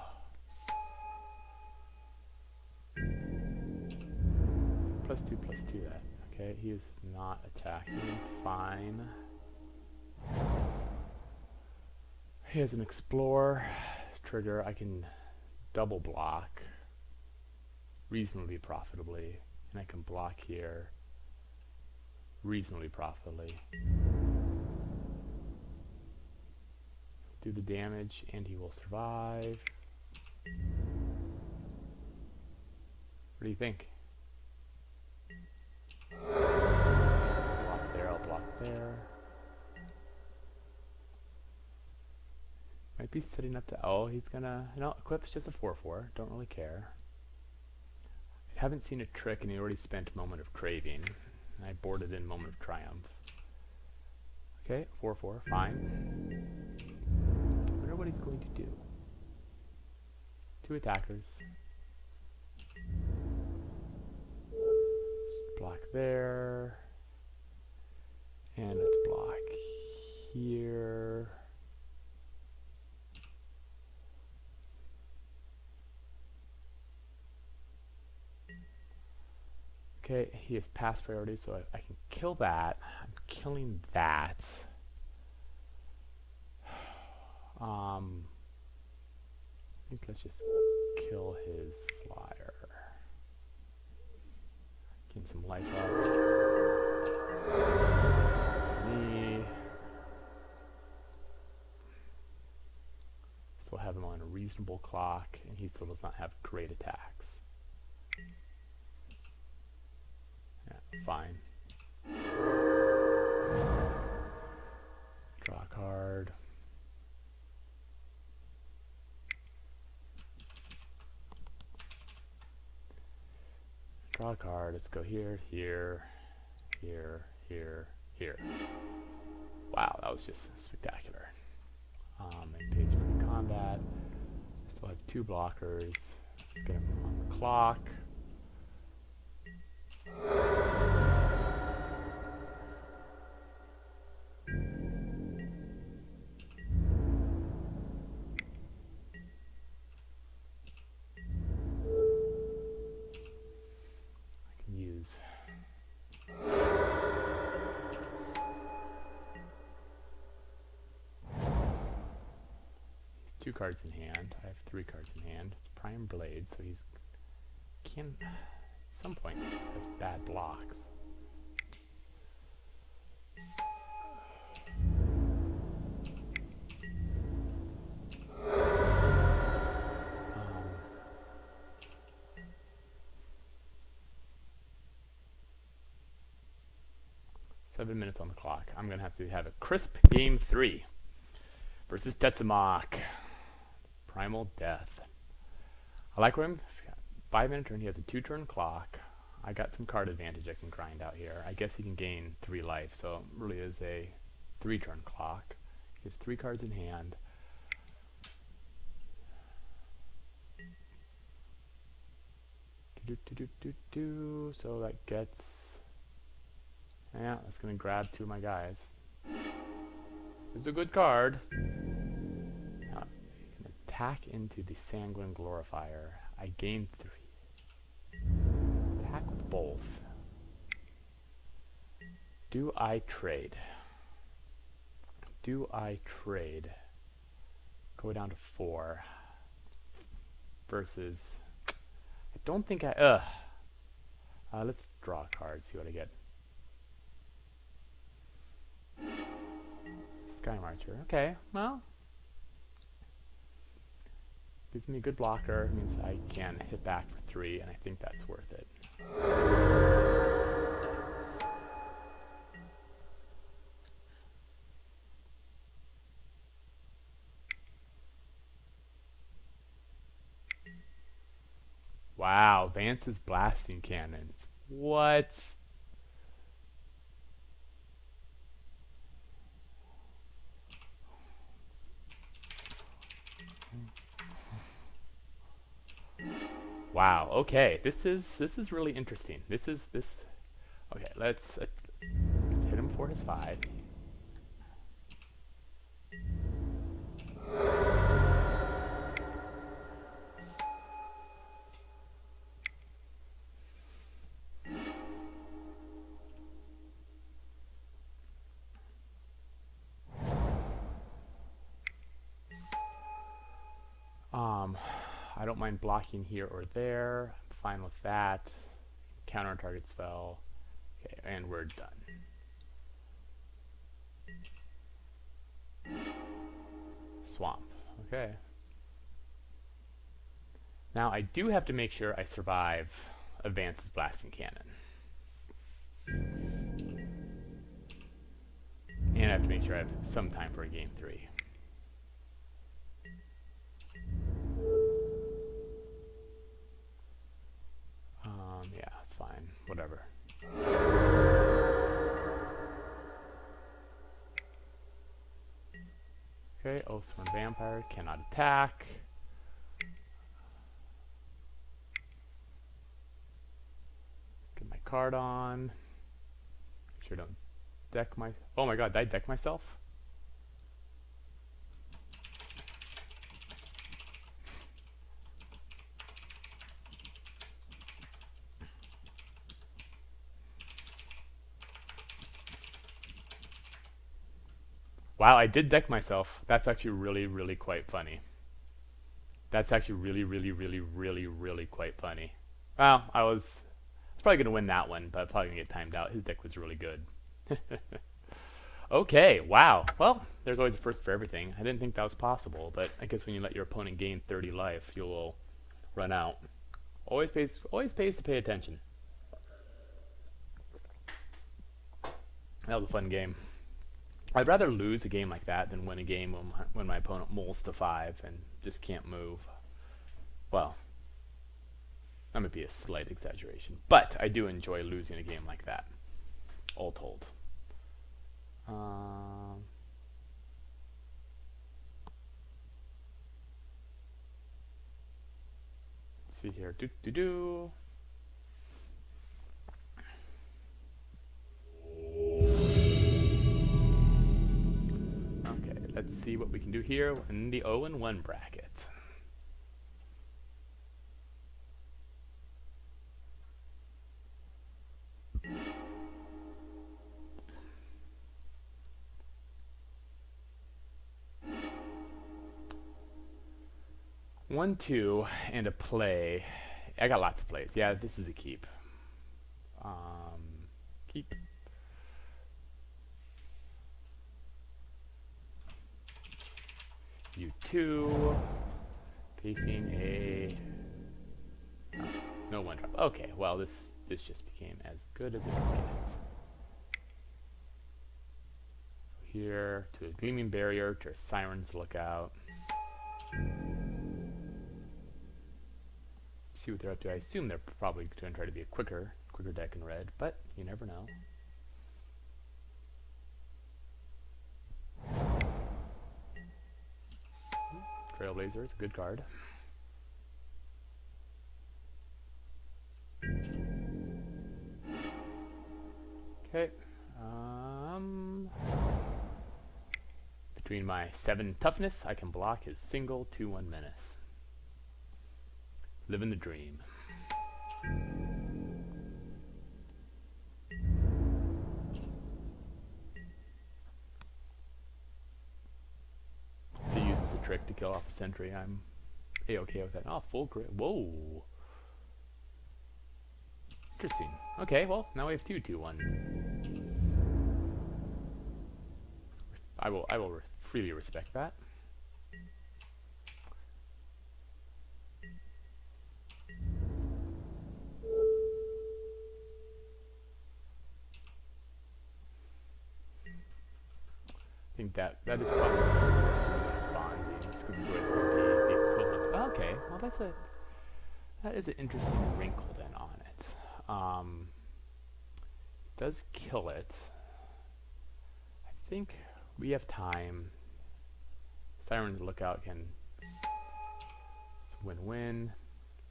+2/+2 that. Okay, he is not attacking. Fine. He has an Explore trigger. I can double block reasonably profitably. And I can block here reasonably profitably. Do the damage and he will survive. What do you think? Block there, I'll block there. Might be setting up to, oh, he's gonna, no, equip's just a 4/4, don't really care. I haven't seen a trick and he already spent Moment of Craving. I boarded in Moment of Triumph. Okay, 4/4, fine. I wonder what he's going to do. 2 attackers. Block there. And let's block here. Okay, he has pass priority, so I can kill that. I'm killing that. I think let's just kill his flyer. Gain some life up. Me. Still have him on a reasonable clock, and he still does not have great attacks. Yeah, fine. Draw a card. Draw a card. Let's go here, here, here, here, here. Wow, that was just spectacular. And page free combat. Still have 2 blockers. Let's get him on the clock. I can use he's 2 cards in hand. I have 3 cards in hand. It's Prime Blade, so he's can at some point he just has bad blocks. Seven minutes on the clock. I'm going to have a crisp game 3 versus Tetsamok. Primal Death. I like him. 5-minute turn. He has a 2-turn clock. I got some card advantage I can grind out here. I guess he can gain 3 life, so it really is a 3-turn clock. He has 3 cards in hand. So that gets... yeah, that's going to grab 2 of my guys. It's a good card. Now, you can attack into the Sanguine Glorifier. I gain 3. Attack with both. Do I trade? Do I trade? Go down to 4. Versus... I don't think I... let's draw a card, see what I get. Sky Marcher. Okay, well. Gives me a good blocker. Means I can hit back for 3, and I think that's worth it. Wow, Vance's blasting cannons. What? Wow. Okay. This is really interesting. This. Okay. Let's hit him for his 5. I don't mind blocking here or there. I'm fine with that. Counter on target spell. Okay, and we're done. Swamp. Okay. Now I do have to make sure I survive Advance's Blasting Cannon. And I have to make sure I have some time for a game 3. Yeah, it's fine. Whatever. Okay, Oathsworn Vampire cannot attack. Get my card on. Make sure I don't deck my... Oh my god, did I deck myself? Wow, I did deck myself. That's actually really quite funny. That's actually really quite funny. Well, I was probably going to win that one, but probably going to get timed out. His deck was really good. Okay, wow. Well, there's always a first for everything. I didn't think that was possible, but I guess when you let your opponent gain 30 life, you will run out. Always pays to pay attention. That was a fun game. I'd rather lose a game like that than win a game when my opponent mulls to 5 and just can't move. Well, that might be a slight exaggeration, but I do enjoy losing a game like that, all told. Let's see here. Okay, let's see what we can do here in the 0-1 bracket. One, 2, and a play. I got lots of plays. Yeah, this is a keep. Keep. U2. Facing a... no 1-drop. Okay, well, this just became as good as it could get. Here to a Gleaming Barrier, to a Siren's Lookout. See what they're up to. I assume they're probably going to try to be a quicker deck in red, but you never know. Trailblazer is a good card. Okay. Between my 7 toughness, I can block his single 2/1 menace. Living the dream. If he uses a trick to kill off a sentry, I'm A-okay with that. Oh, full grid. Whoa. Interesting. Okay, well, now we have 2/2/1. I will freely respect that. I think that is probably responding, just because it's always going to be the equivalent. Oh, okay, well that is an interesting wrinkle then on it. It does kill it. I think we have time. Siren's Lookout can... it's win-win.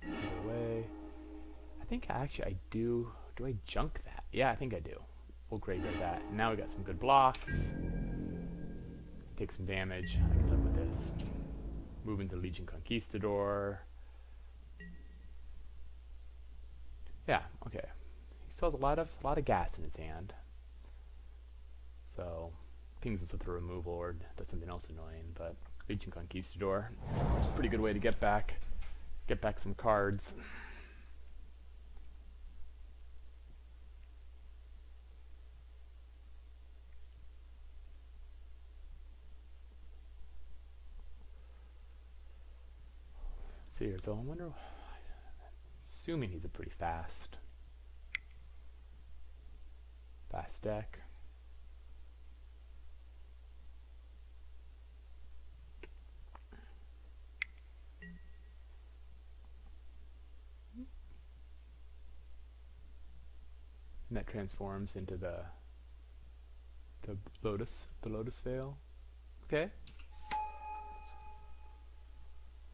Either way. think actually I do. Do I junk that? Yeah, I think I do. We'll graveyard that. Now we got some good blocks. Take some damage. I can live with this. Move into Legion Conquistador. Yeah, okay. He still has a lot of gas in his hand. So pings us with a removal or does something else annoying, but Legion Conquistador. It's a pretty good way to get back some cards. Let's see here, so I wonder, assuming he's a pretty fast deck. And that transforms into the lotus veil. Okay.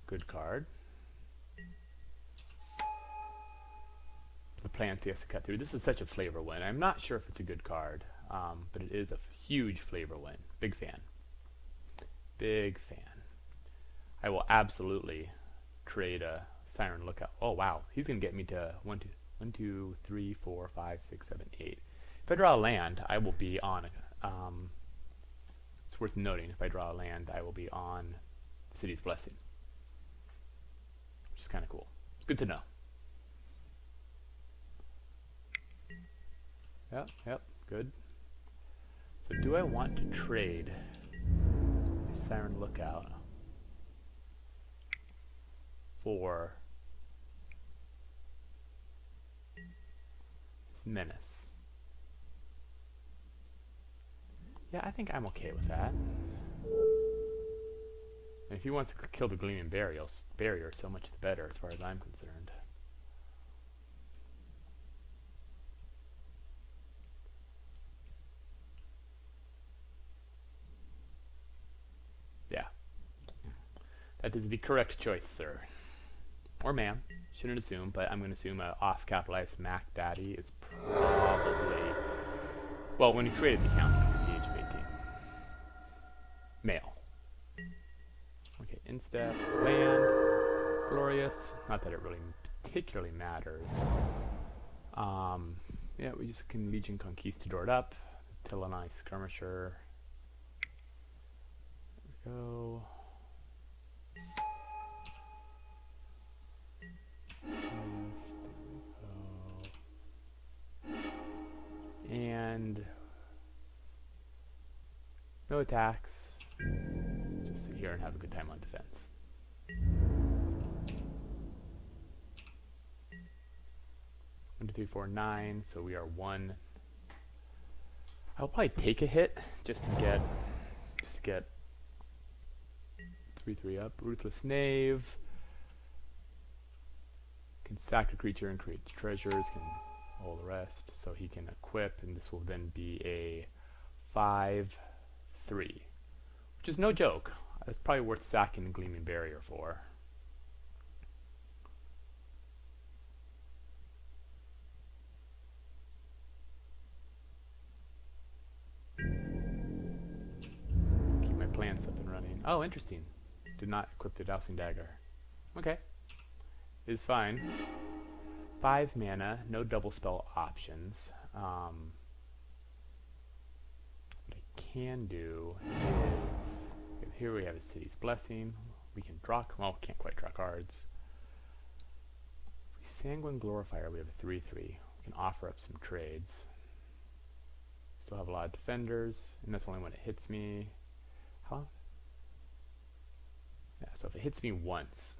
Good card. The plants he has to cut through. This is such a flavor win. I'm not sure if it's a good card, but it is a huge flavor win. Big fan. Big fan. I will absolutely trade a Siren Lookout. Oh wow, he's gonna get me to 1, 2, 3, 4, 5, 6, 7, 8. If I draw a land, I will be on. It's worth noting. If I draw a land, I will be on City's Blessing, which is kind of cool. Good to know. Yep, good. So do I want to trade a Siren Lookout for Menace? Yeah, I think I'm okay with that. And if he wants to kill the Gleaming Barrier, so much the better as far as I'm concerned. Yeah. That is the correct choice, sir. Or ma'am. Shouldn't assume, but I'm going to assume a off-capitalized Mac Daddy is probably... Well, when he created the account, at the age of 18. Male. Okay, instep, land, glorious. Not that it really particularly matters. Yeah, we just can Legion Conquistador it up. Tillanai Skirmisher. There we go. And no attacks. Just sit here and have a good time on defense. One, 2, 3, 4, 9. So we are 1. I'll probably take a hit just to get 3/3 up. Ruthless Knave. Can sack a creature and create treasures. Can all the rest. So he can equip, and this will then be a 5/3, which is no joke. That's probably worth sacking the Gleaming Barrier for. Keep my plants up and running. Oh, interesting. Did not equip the Dousing Dagger. Okay. It's fine. 5 mana, no double spell options. What I can do is, here we have a City's Blessing. We can draw, well, we can't quite draw cards. If we Sanguine Glorifier, we have a 3/3. We can offer up some trades. Still have a lot of defenders, and that's only when it hits me. Huh? Yeah, so if it hits me once,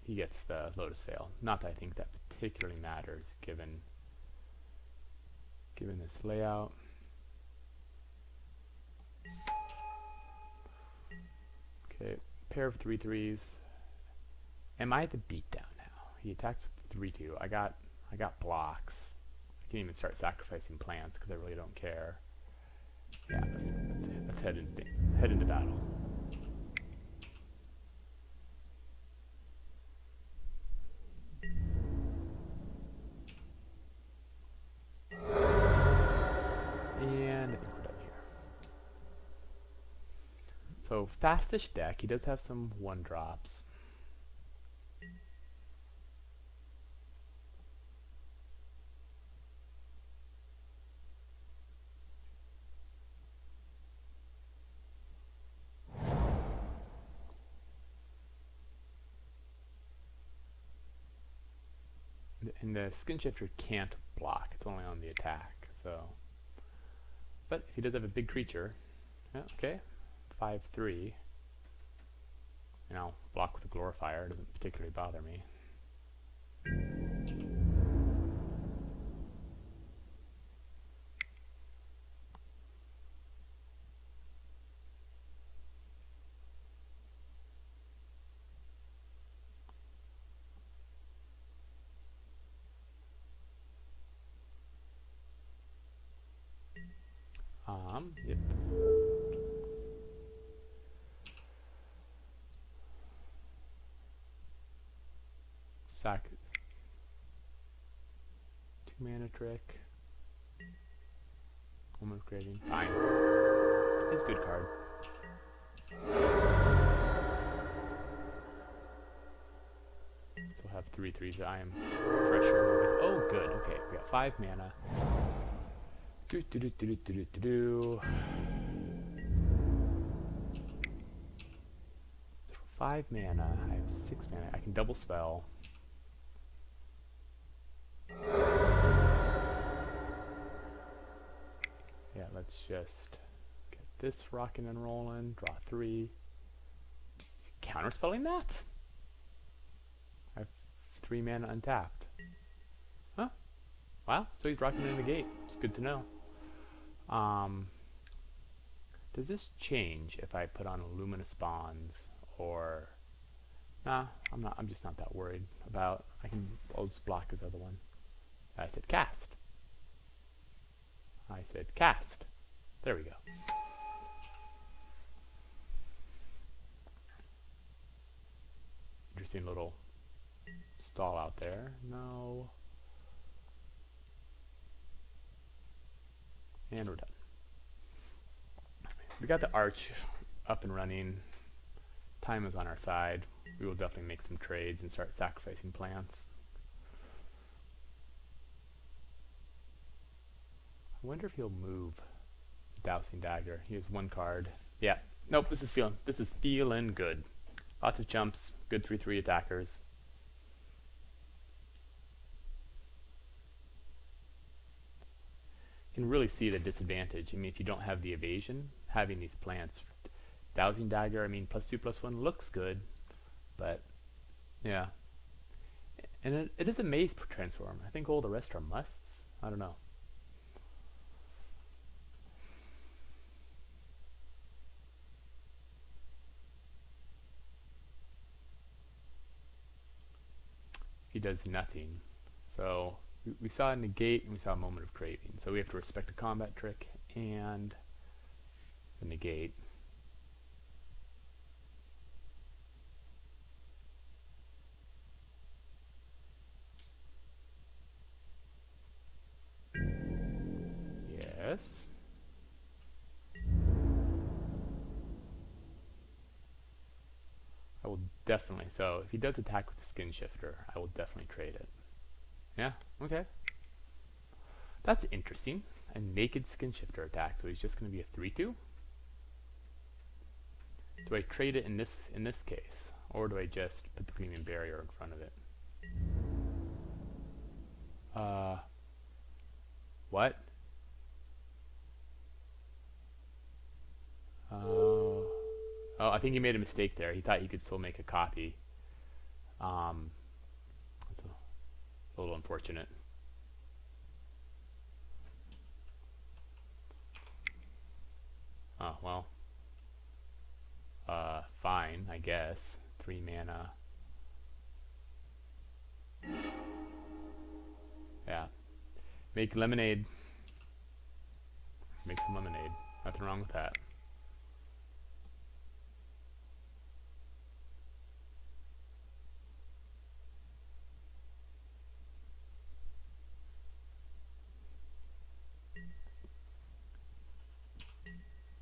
he gets the Lotus Veil. Not that I think that particularly matters given this layout. Okay, pair of 3/3s. Am I the beatdown now? He attacks with 3/2. I got blocks. I can even start sacrificing plants because I really don't care. Yeah, let's head into battle. fastish deck. He does have some 1-drops. And the Skin Shifter can't block. It's only on the attack. So, but if he does have a big creature, yeah, okay, 5/3. And I'll block with a Glorifier. It doesn't particularly bother me. Yep. Sack. 2-mana trick. Woman of Craving. Fine. It's a good card. Still have 3/3s that I am pressuring with. Oh, good. Okay, we got 5 mana. Do do do do do do do do. So for 5 mana, I have 6 mana. I can double spell. Yeah, let's just get this rocking and rolling. Draw 3. Is he counterspelling that? I have 3 mana untapped. Huh? Wow, so he's rocking in the gate. It's good to know. Does this change if I put on Luminous Bonds or... Nah, I'm just not that worried about... I'll just block his other one. I said cast. I said cast. There we go. Interesting little stall out there. No. And we're done. We got the arch up and running. Time is on our side. We will definitely make some trades and start sacrificing plants. I wonder if he'll move Dowsing Dagger. He has 1 card. Yeah. Nope, this is feeling good. Lots of jumps, good 3/3 attackers. You can really see the disadvantage. I mean, if you don't have the evasion, having these plants, Dowsing Dagger, I mean, +2/+1 looks good, but yeah. And it is a maze transform. I think all the rest are musts. I don't know. He does nothing. So we saw a negate and we saw a Moment of Craving. So we have to respect a combat trick and the negate. Yes. I will definitely, so if he does attack with the Skin Shifter, I will definitely trade it. Yeah, okay. That's interesting. A naked Skin Shifter attack, so he's just going to be a 3/2? Do I trade it in this case? Or do I just put the Premium Barrier in front of it? What? Oh, I think he made a mistake there. He thought he could still make a copy. That's a little unfortunate. Oh, well. Fine, I guess. 3 mana. Yeah. Make lemonade. Make some lemonade. Nothing wrong with that.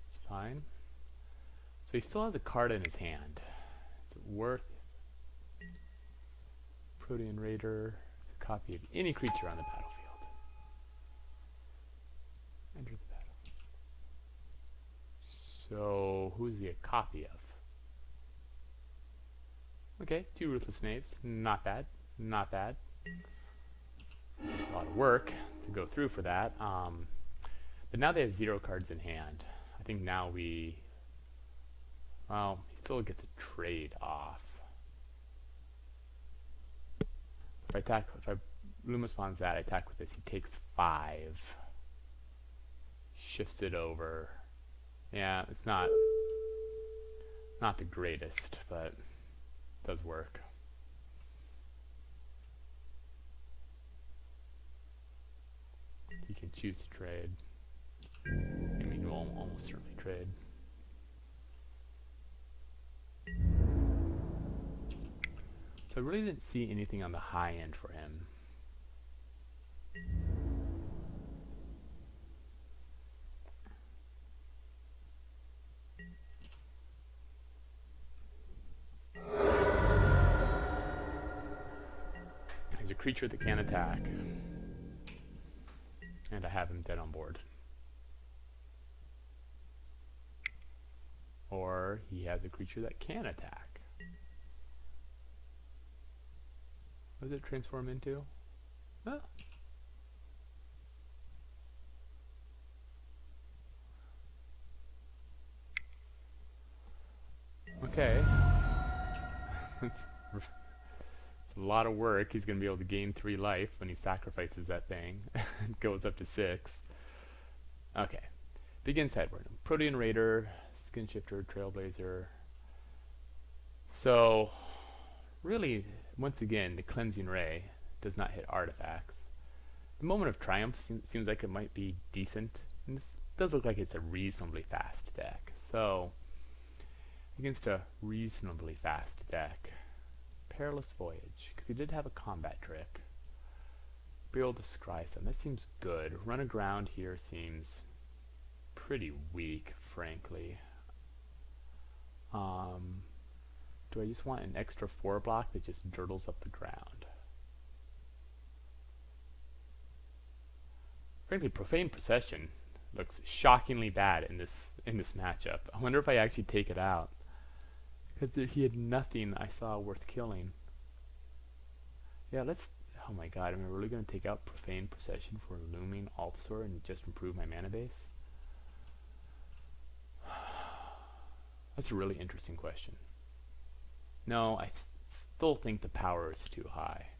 It's fine. So he still has a card in his hand. Is it worth Protean Raider? It's a copy of any creature on the battlefield. Enter the battle. So who is he a copy of? Okay, 2 Ruthless Knaves. Not bad. Not bad. It's a lot of work to go through for that. But now they have 0 cards in hand. I think now we... Well, he still gets a trade off. If I Luma spawns that, I attack with this, he takes 5. Shifts it over. Yeah, it's not the greatest, but it does work. He can choose to trade. I mean, you will almost certainly trade. So I really didn't see anything on the high end for him. He's a creature that can attack. And I have him dead on board. Or he has a creature that can attack. What does it transform into? Huh? Okay. It's a lot of work. He's going to be able to gain 3 life when he sacrifices that thing. It goes up to 6. Okay. Begin sideboard. Protean Raider, Skin Shifter, Trailblazer. So, really, once again, the Cleansing Ray does not hit artifacts. The Moment of Triumph seems like it might be decent. And this does look like it's a reasonably fast deck. So, against a reasonably fast deck, Perilous Voyage, because he did have a combat trick. Be able to scry some. That seems good. Run aground here seems pretty weak, frankly. Do I just want an extra 4 block that just dirtles up the ground? Frankly, Profane Procession looks shockingly bad in this matchup. I wonder if I actually take it out. Because he had nothing I saw worth killing. Yeah, let's... Oh my god, am I really going to take out Profane Procession for Looming Altasaur and just improve my mana base? That's a really interesting question. No, I still think the power is too high.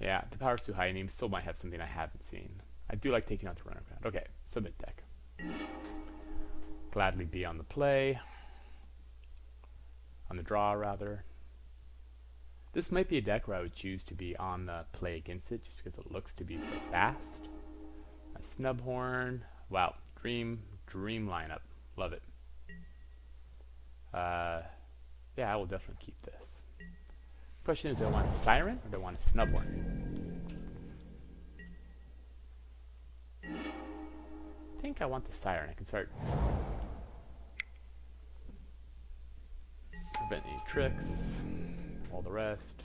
Yeah, the power's too high and he still might have something I haven't seen. I do like taking out the runner ground. Okay, submit deck. Gladly be on the play. On the draw, rather. This might be a deck where I would choose to be on the play against it just because it looks to be so fast. My Snubhorn. Wow, dream lineup. Love it. Yeah, I will definitely keep this. Question is, do I want a Siren or do I want a Snubhorn? I think I want the Siren. I can start prevent any tricks, all the rest.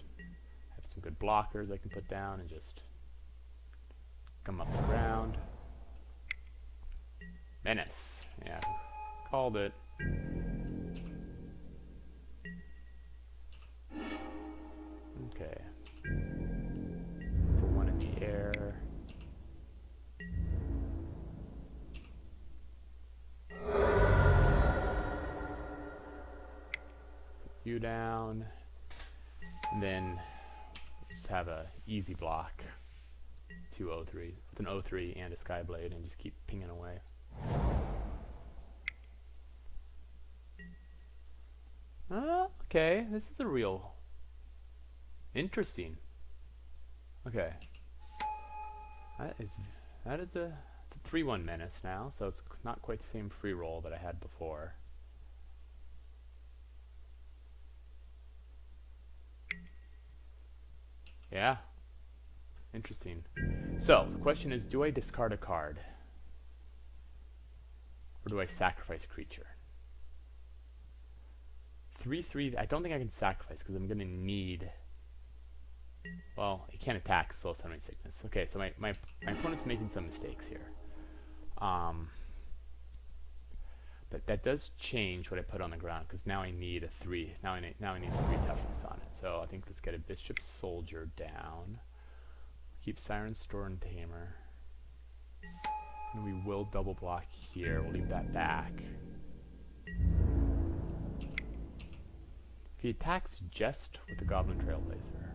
Have some good blockers I can put down and just come up the ground. Menace. Yeah, called it. Okay. Put one in the air. Put you down. And then just have a easy block. 2/03 with an 0/3 and a Skyblade and just keep pinging away. Okay, this is a real interesting. Okay. It's a 3/1 menace now, so it's not quite the same free roll that I had before. Yeah. Interesting. So the question is, do I discard a card? Or do I sacrifice a creature? 3/3, I don't think I can sacrifice because I'm going to need... Well, he can't attack Soul Summoning Sickness. Okay, so my opponent's making some mistakes here. But that does change what I put on the ground, because now I need a 3. Now I need a 3 toughness on it. So I think let's get a Bishop Soldier down. Keep Siren Storm Tamer. And we will double block here. We'll leave that back. If he attacks just with the Goblin Trailblazer.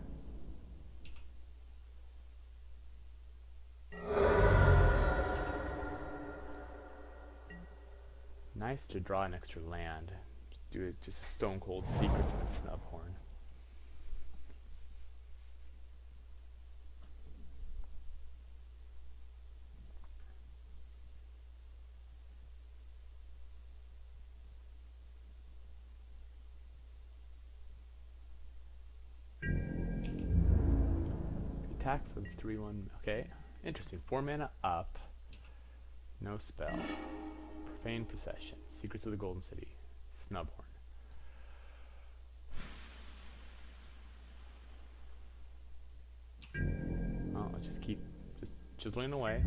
Nice to draw an extra land. Do it just a Stone Cold Secrets and a Snubhorn. Attacks with 3/1. Okay, interesting. 4 mana up. No spell. Profane Procession. Secrets of the Golden City. Snubhorn. Well, let's just keep just chiseling away.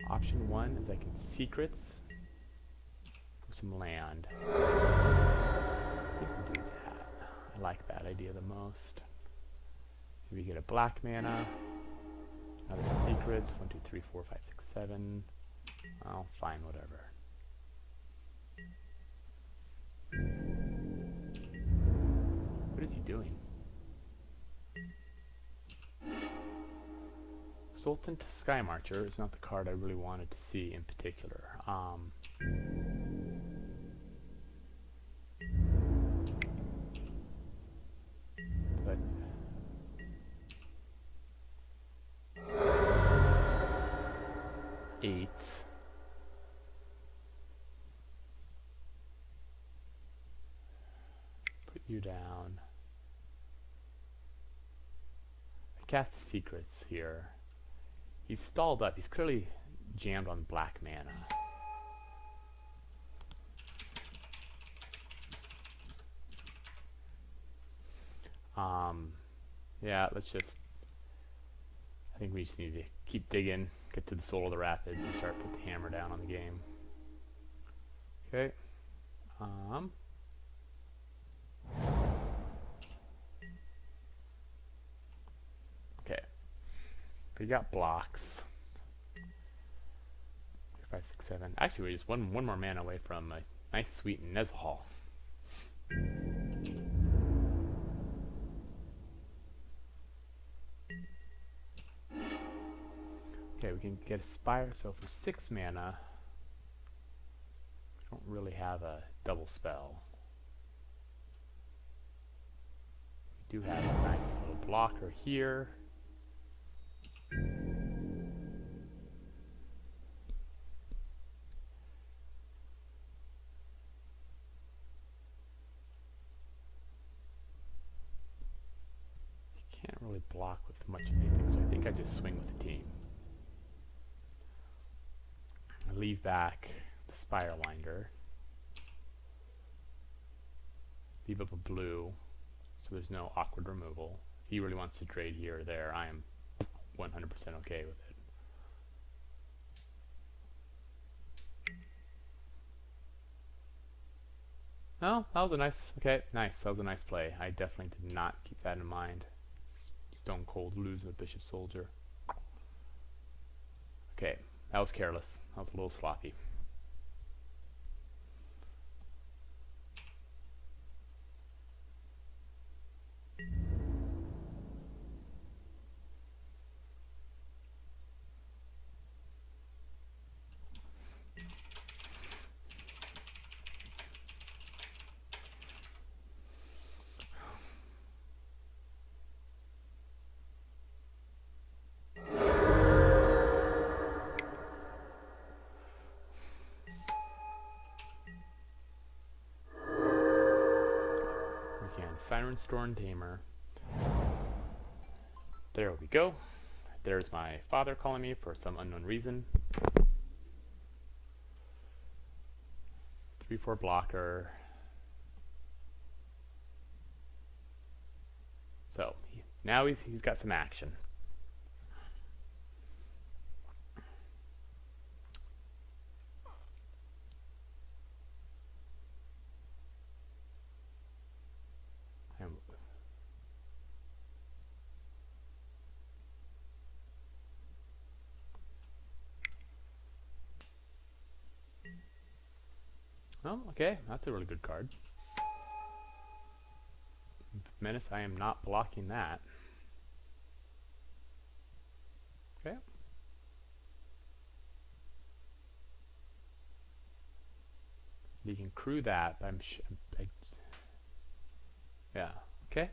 Option 1 is I can secrets for some land. I think we'll do that. I like that idea the most. Maybe get a black mana. Other secrets. 1, 2, 3, 4, 5, 6, 7. Oh, fine, whatever. What is he doing? Sultan Sky Marcher is not the card I really wanted to see in particular. But 8. Put you down. I cast Secrets here. He's stalled up. He's clearly jammed on black mana. Yeah, let's just... I think we just need to keep digging, get to the soul of the rapids, and start put the hammer down on the game. Okay. Okay. We got blocks. 5, 6, 7. Actually, we're just one more mana away from a nice sweet Nezahal. Okay, we can get a Spire, so for 6 mana, we don't really have a double spell. We do have a nice little blocker here. Can't really block with much of anything, so I think I just swing with the team. I leave back the Spirewinder. Leave up a blue, so there's no awkward removal. If he really wants to trade here or there, I am 100% okay with it. Oh, that was a nice, okay, nice. That was a nice play. I definitely did not keep that in mind. Stone Cold losing a Bishop Soldier. Okay, that was careless. That was a little sloppy. Siren Storm Tamer. There we go. There's my father calling me for some unknown reason. 3/4 blocker. So now he's got some action. Oh, okay, that's a really good card. Menace, I am not blocking that. Okay. You can crew that, but yeah, okay.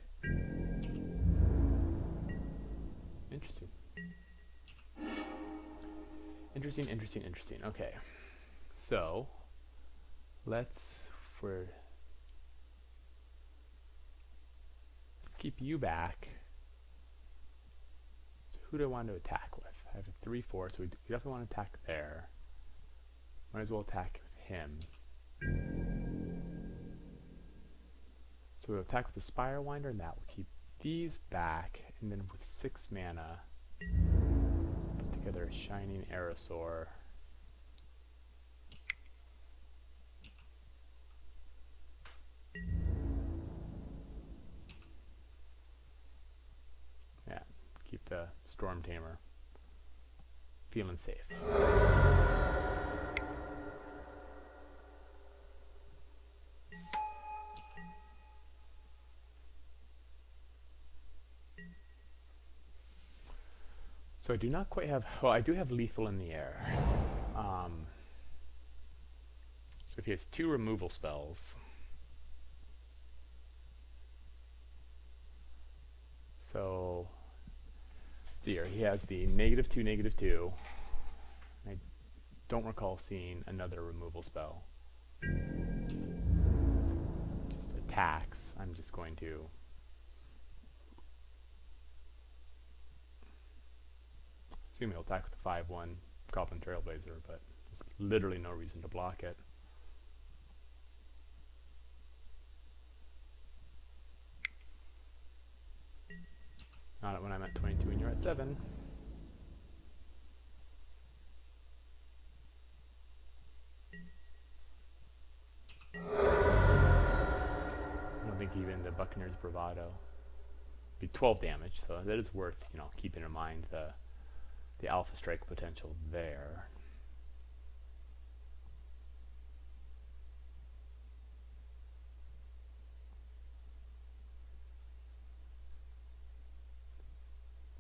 Interesting. Interesting. Okay. So, let's keep you back. So who do I want to attack with? I have a 3/4, so we definitely want to attack there. Might as well attack with him. So we'll attack with the Spire Winder, and that will keep these back. And then with 6 mana, put together a Shining Aerosaur. Yeah, keep the Storm Tamer feeling safe. So I do not quite have, well, I do have lethal in the air. So if he has 2 removal spells, so let's see here, he has the -2/-2. I don't recall seeing another removal spell. Just attacks. I'm just going to assume he'll attack with the 5/1 Goblin Trailblazer, but there's literally no reason to block it. Not when I'm at 22 and you're at 7. I don't think even the Buccaneer's Bravado be 12 damage, so that is worth, you know, keeping in mind the Alpha Strike potential there.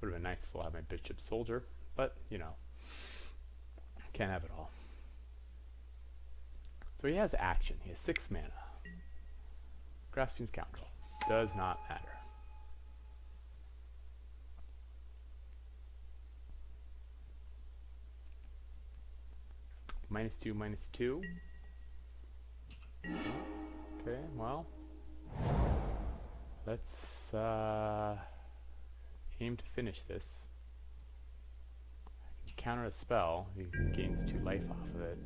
Would have been nice to still have my Bishop Soldier, but, you know, can't have it all. So he has action. He has 6 mana. Grasping Scoundrel. Does not matter. -2/-2. Okay, well, let's aim to finish this. I can counter a spell. He gains 2 life off of it.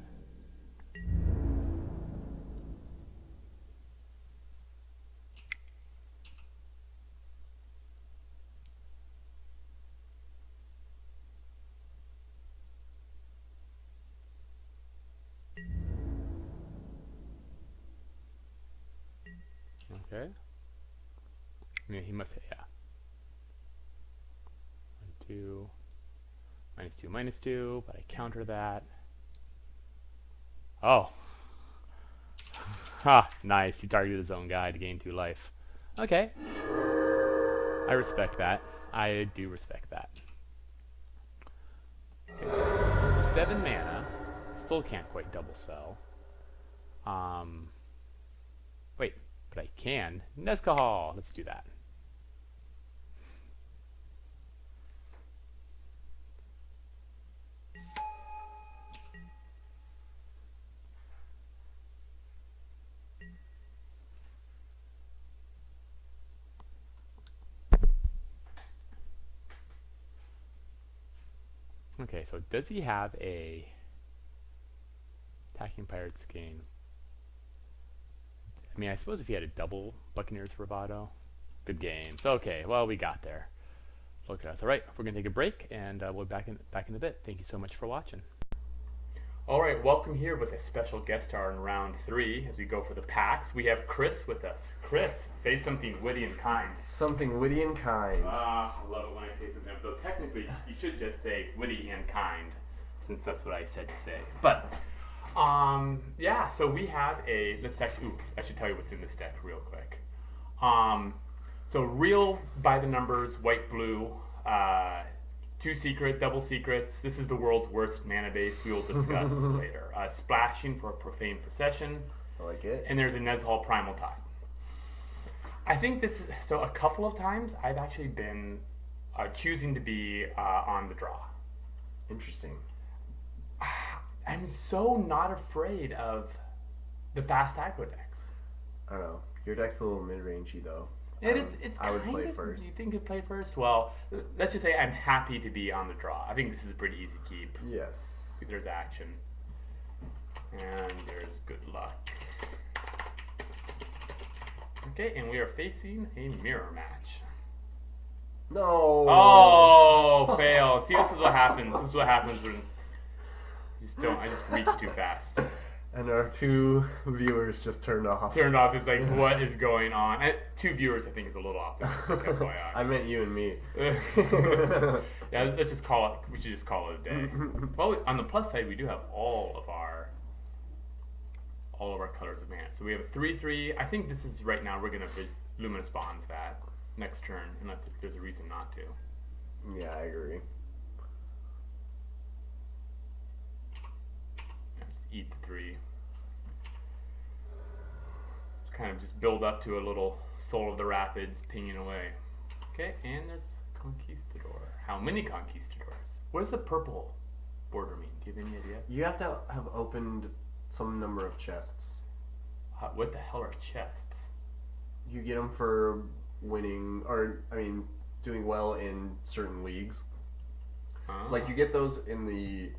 Okay. I mean, he must, yeah. 1, 2, -2/-2, but I counter that. Oh. Ha, nice. He targeted his own guy to gain 2 life. Okay. I respect that. I do respect that. It's 7 mana. Still can't quite double spell. Wait. But I can. Nazca Hall. Let's do that. Okay, so does he have a attacking pirates gain? I mean, I suppose if he had a double Buccaneers bravado, good games. Okay, well, we got there. Look at us. All right, we're gonna take a break, and we'll be back in a bit. Thank you so much for watching. All right, welcome here with a special guest star in round 3 as we go for the packs. We have Chris with us. Chris, say something witty and kind. Something witty and kind. I love it when I say something. Though technically, you should just say witty and kind, since that's what I said to say. But yeah. So we have a. Let's actually. I should tell you what's in this deck real quick. So real by the numbers, white, blue. 2 secret, double secrets. This is the world's worst mana base. We will discuss later. Splashing for a profane possession. I like it. And there's a Nezhal Primal Tide. I think this. So a couple of times I've actually been choosing to be on the draw. Interesting. I'm so not afraid of the fast aggro decks. I don't know. Your deck's a little mid-rangey though. It's I would kind play of, first. You think you'd play first? Well, let's just say I'm happy to be on the draw. I think this is a pretty easy keep. Yes. There's action. And there's good luck. Okay, and we are facing a mirror match. No. Oh, fail. See, this is what happens. This is what happens when I just reach too fast. And our 2 viewers just turned off. It's like, what is going on? 2 viewers, I think, is a little optimistic, FYI. I meant you and me. Yeah, let's just call it. We should just call it a day. Well, on the plus side, we do have all of our colors of mana. So we have a 3/3. I think this is right now. We're gonna Luminous Bonds that next turn, unless there's a reason not to. Yeah, I agree. Just eat the 3. Kind of just build up to a little Soul of the Rapids pinging away. Okay, and there's Conquistador. How many Conquistadors? What does the purple border mean? Do you have any idea? You have to have opened some number of chests. What the hell are chests? You get them for winning, or I mean, doing well in certain leagues. Like you get those in the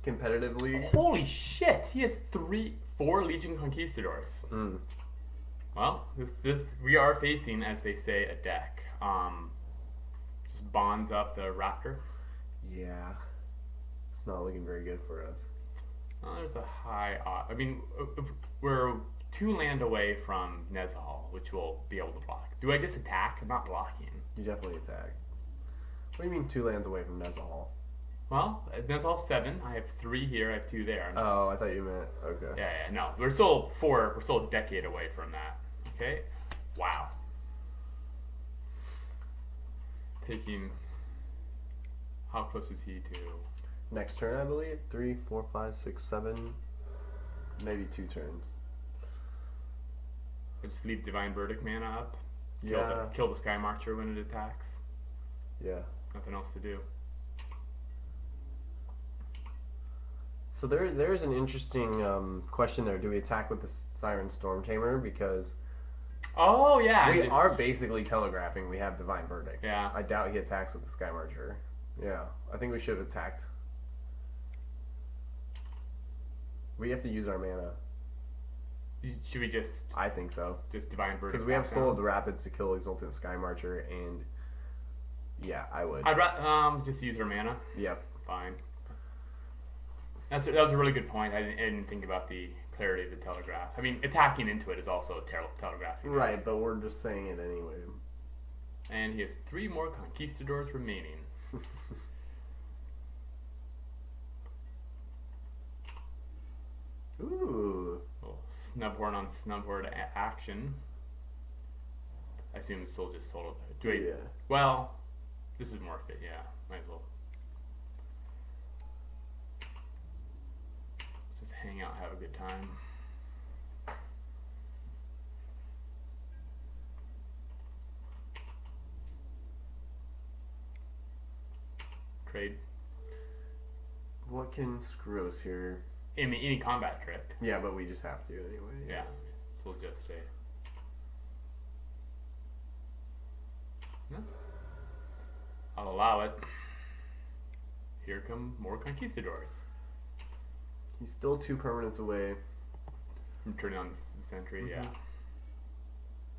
competitive league. Holy shit! He has 4 Legion Conquistadors. Well, this we are facing, as they say, a deck. Just bonds up the Raptor. Yeah, it's not looking very good for us. There's a high odd. I mean, we're 2 land away from Nezhal, which we'll be able to block. Do I just attack? I'm not blocking. You definitely attack. What do you mean 2 lands away from Nezhal? Well, Nezhal's 7. I have 3 here. I have 2 there. Oh, I thought you meant okay. Yeah. No, we're still 4. We're still a decade away from that. Okay. Wow. Taking. How close is he to? Next turn, I believe. 3, 4, 5, 6, 7, maybe 2 turns. Just leave Divine Verdict mana up. Yeah. Kill the Sky Marcher when it attacks. Yeah. Nothing else to do. So there's an interesting question there. Do we attack with the Siren Storm Tamer? Because oh yeah, we are basically telegraphing we have Divine Verdict. Yeah. I doubt he attacks with the Sky Marcher. Yeah. I think we should have attacked. We have to use our mana. Should we just? I think so. Just Divine Verdict. Because we have Soul of the Rapids to kill Exultant Sky Marcher, and yeah, I would. I'd just use our mana. Yep. Fine. That was a really good point. I didn't think about the clarity of the telegraph. I mean, attacking into it is also telegraphing. Right, but we're just saying it anyway. And he has 3 more Conquistadors remaining. Ooh. Well, Snubhorn on Snubhorn action. I assume it's still just solo. Yeah. Well, this is more fit. Yeah, might as well. Just hang out, have a good time. Trade. What can screw us here? Any combat trick. Yeah, but we just have to anyway. Yeah. So just a. No. I'll allow it. here come more conquistadors. He's still 2 permanents away. From turning on the sentry, yeah.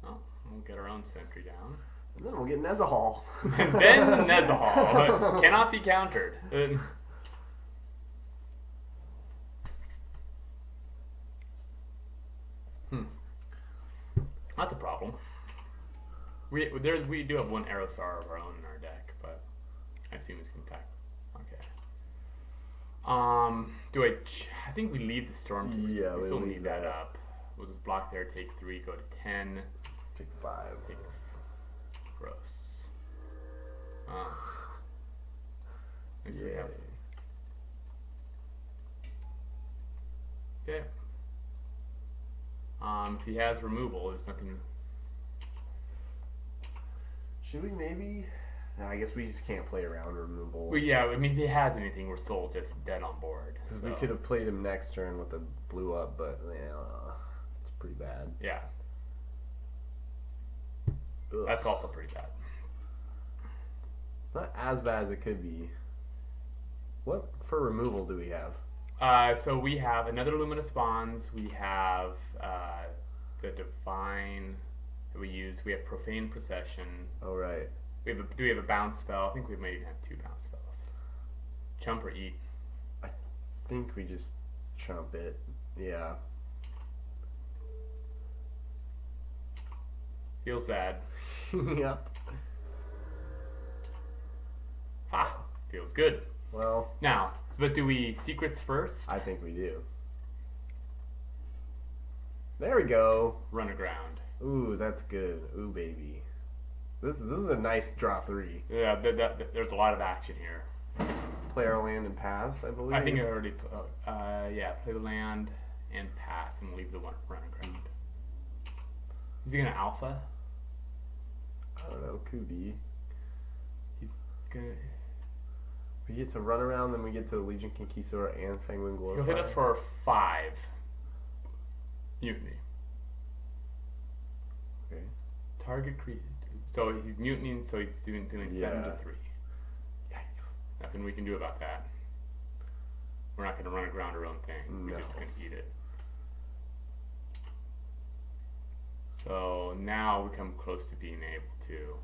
Oh, we'll get our own sentry down. And then we'll get Nezahal. Ben Nezahal cannot be countered. That's a problem. We do have one Aerosar of our own in our deck, but I assume it's gonna attack. Okay. I think we leave the storm. Yeah, we still leave need that up. We'll just block there, take 3, go to 10. Take 5. Gross. At least we have. Okay. If he has removal, there's nothing. Should we maybe? No, I guess we just can't play around removal. Well, yeah, I mean, if he has anything, we're still just dead on board. Because we could have played him next turn with a blue up, but yeah, it's pretty bad. Yeah. Ugh. That's also pretty bad. It's not as bad as it could be. What for removal do we have? So we have another Luminous Bonds. We have the Divine that we use. We have Profane Procession. Oh, right. Do we have a bounce spell? I think we might even have 2 bounce spells. Chump or eat? I think we just chump it. Yeah. Feels bad. Yep. Ha! Feels good. Well. Now, but do we secrets first? I think we do. There we go. Run aground. Ooh, that's good. Ooh, baby. This is a nice draw 3. Yeah, there's a lot of action here. Play our land and pass, I believe. I think I already yeah, play the land and pass and leave the run aground. Is he gonna alpha? I don't know, could be. He's gonna. We get to run around, then we get to Legion Conquistador and Sanguine Glorifier. He'll hit us for 5 mutiny. Okay. Target creature. So he's mutinying, so he's doing 7 to 3. Yikes. Nothing we can do about that. We're not going to run aground our own thing. We're just going to eat it. So now we come close to being able to.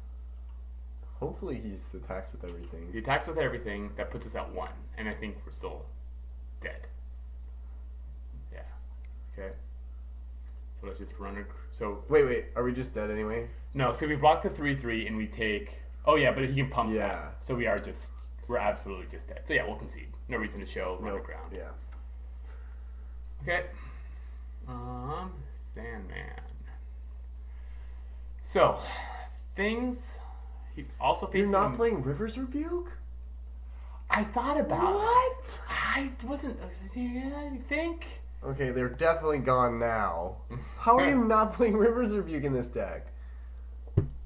Hopefully he just attacks with everything. He attacks with everything. That puts us at 1. And I think we're still dead. Yeah. Okay. So let's just run. So wait. Are we just dead anyway? No. So we block the 3/3 and we take. Oh yeah, but he can pump. Yeah. That. So we're absolutely just dead. So yeah, we'll concede. No reason to show. Run aground. Yeah. Okay. Sandman. So things. He also faces. You're not playing River's Rebuke? I thought about what? I wasn't. I think. Okay, they're definitely gone now. How are you not playing River's Rebuke in this deck?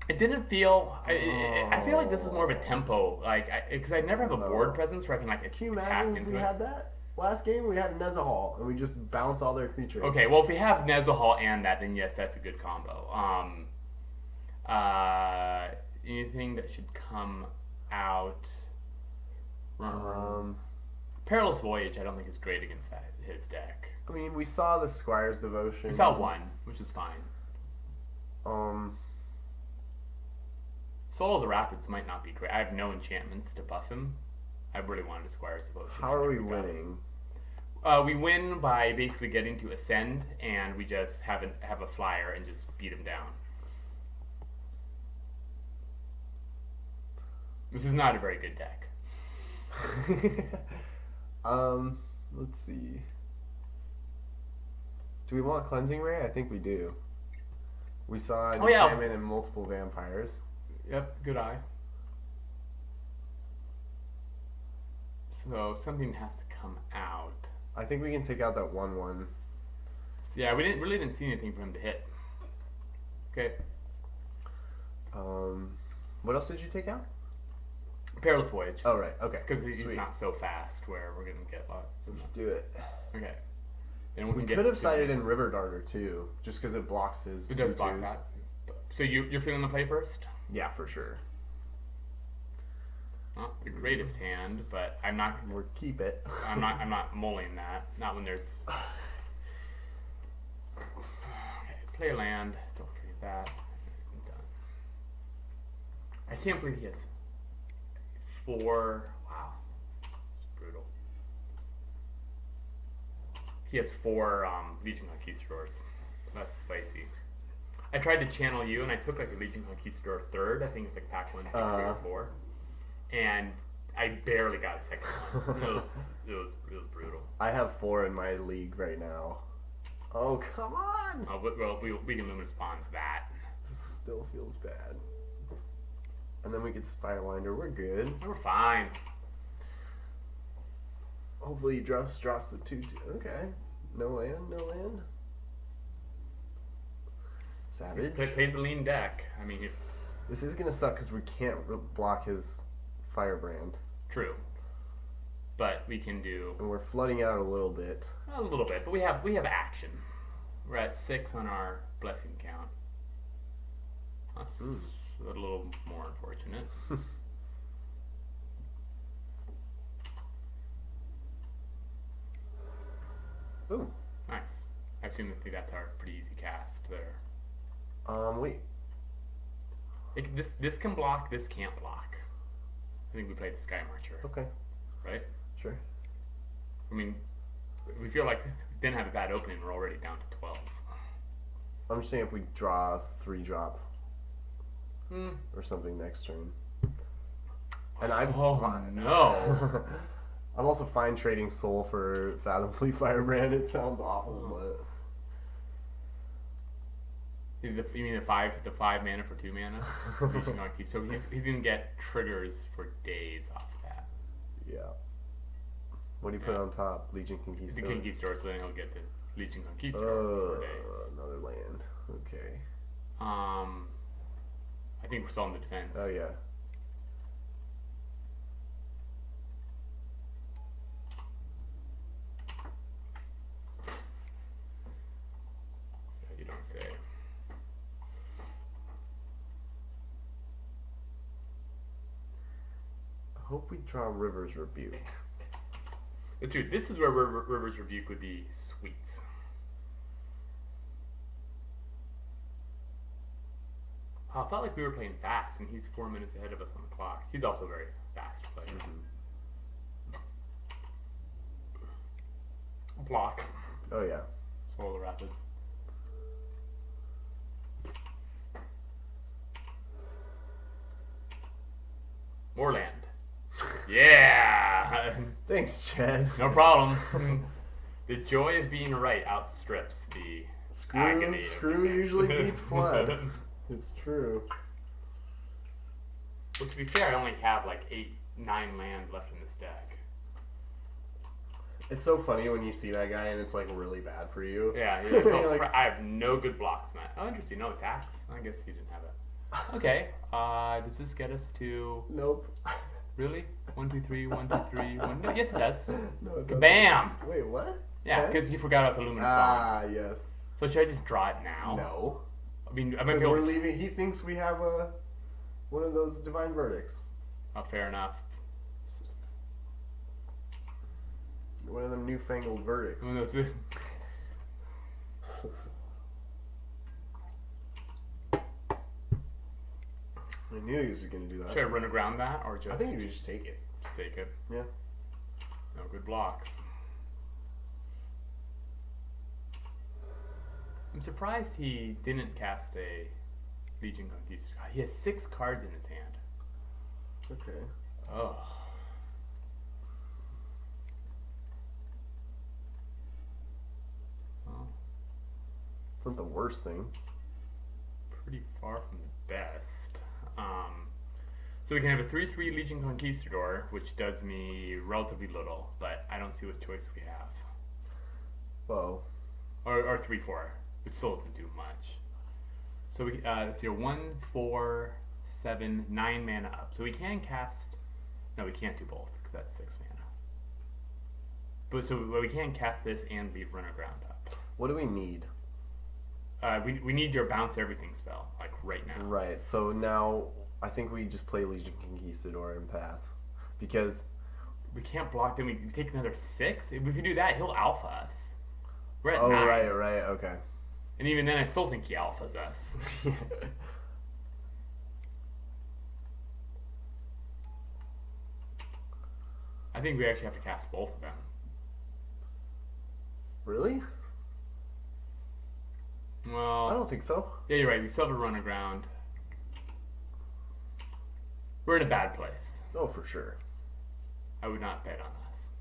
It didn't feel. I feel like this is more of a tempo, like because I never have a board presence where I can like Can you attack imagine if into we it. had that? Last game we had Nezahal and we just bounce all their creatures. Okay, well if we have Nezahal and that, then yes, that's a good combo. Anything that should come out. Perilous Voyage, I don't think is great against his deck. I mean, we saw the Squire's Devotion. We saw 1, which is fine. Soul of the Rapids might not be great. I have no enchantments to buff him. I really wanted a Squire's Devotion. How are we winning? We win by basically getting to Ascend, and we just have a flyer and just beat him down. This is not a very good deck. Let's see. Do we want Cleansing Ray? I think we do. We saw an enchantment and multiple vampires. Yep, good eye. So something has to come out. I think we can take out that 1/1. So yeah, we really didn't see anything for him to hit. Okay. What else did you take out? Perilous Voyage. Oh, right. Okay. Because he's not so fast where we're going to get lots. Let's do it. Okay. Then we could have sided in River Darter, too, just because it blocks his It does block that. So you're feeling the play first? Yeah, for sure. Not the greatest hand, but I'm not. Or keep it. I'm not mulling that. Not when there's. Okay, play a land. Don't trade that. I'm done. I can't believe he has 4. Wow, it's brutal. He has 4 Legion Conquistadors. That's spicy. I tried to channel you, and I took like a Legion Conquistador 3rd. I think it's like pack 1, 2, 3, or 4. And I barely got a second one. It was brutal. I have 4 in my league right now. Oh, come on! Oh, but, well, we can Luminous Bonds that. Still feels bad. And then we get Spirewinder. We're good. We're fine. Hopefully he drops the 2-2. Okay. No land. Savage. Plays a lean deck. I mean, This is going to suck because we can't block his Firebrand. True. But we can do And we're flooding out a little bit. but we have action. We're at 6 on our blessing count. That's a little more unfortunate. Ooh. Nice. I assume that's our pretty easy cast there. Wait. This can block, this can't block. I think we played the Sky Marcher. Okay. Right? Sure. I mean, we feel like we didn't have a bad opening. We're already down to 12. I'm just saying if we draw 3-drop or something next turn. And I'm no. I'm also fine trading Soul for Fathomfleet Firebrand. It sounds awful, but You mean the five mana for 2 mana? So he's gonna get triggers for days off of that. yeah. What do you put on top? Legion Conquistador. The Conquistador, so then he'll get the Legion Conquistador for days. Another land. Okay. I think we're still on the defense. Oh yeah. You don't say. I hope we draw River's Rebuke. Dude, this is where River's Rebuke would be sweet. I felt like we were playing fast, and he's 4 minutes ahead of us on the clock. He's also a very fast player. Block. Oh yeah. Solar Rapids. More land. Yeah! Thanks, Chad. No problem. The joy of being right outstrips the agony. Screw usually beats flood. It's true. Well, to be fair, I only have like 8, 9 land left in this deck. It's so funny when you see that guy and it's like really bad for you. Yeah, you're like, oh, I have no good blocks tonight. Oh, interesting. No attacks. I guess he didn't have it. Okay. Does this get us to? Nope. Really? 1, 2, 3. 1, 2, 3. 1. No, yes, it does. No, it Kabam! Wait, what? Yeah, because you forgot about the Luminous Bond. Yes. So should I just draw it now? No. I mean, I might Because be we're leaving. He thinks we have one of those divine verdicts. Oh, fair enough. One of them newfangled verdicts. One of those. I knew he was going to do that. Should I run around that or just? I think you should just take it. Just take it. Yeah. No good blocks. I'm surprised he didn't cast a Legion Conquistador. He has 6 cards in his hand. Okay. Oh. Well, It's not the worst thing. pretty far from the best. So we can have a 3/3 Legion Conquistador, which does me relatively little, but I don't see what choice we have. Whoa. Or 3/4, which still doesn't do much. So we let's see, 1, 4, 7, 9 mana up. So we can cast. No, we can't do both because that's 6 mana. But so we can cast this and leave Runner Ground up. What do we need? We need your bounce everything spell like right now. Right. So now I think we just play Legion Conquistador and pass. Because we can't block. Then we take another 6. If we do that, he'll alpha us. We're at 9. Right, okay. And even then, I still think he alphas us. I think we actually have to cast both of them. Really? Well, I don't think so. Yeah, you're right. We still have a run aground. We're in a bad place. Oh, for sure. I would not bet on us.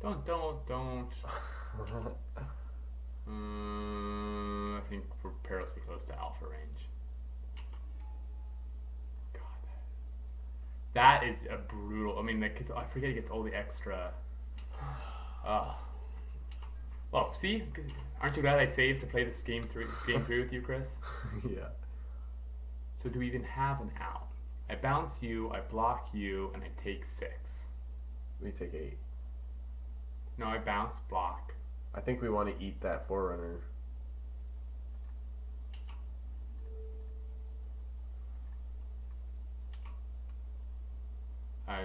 Don't. I think we're perilously close to alpha range. God, that is a brutal. I mean, because I forget he gets all the extra. Well, see, aren't you glad I saved to play this game 3 with you, Chris? Yeah. So do we even have an out? I bounce you, I block you, and I take 6. We take 8. No, I bounce, block. I think we want to eat that Forerunner.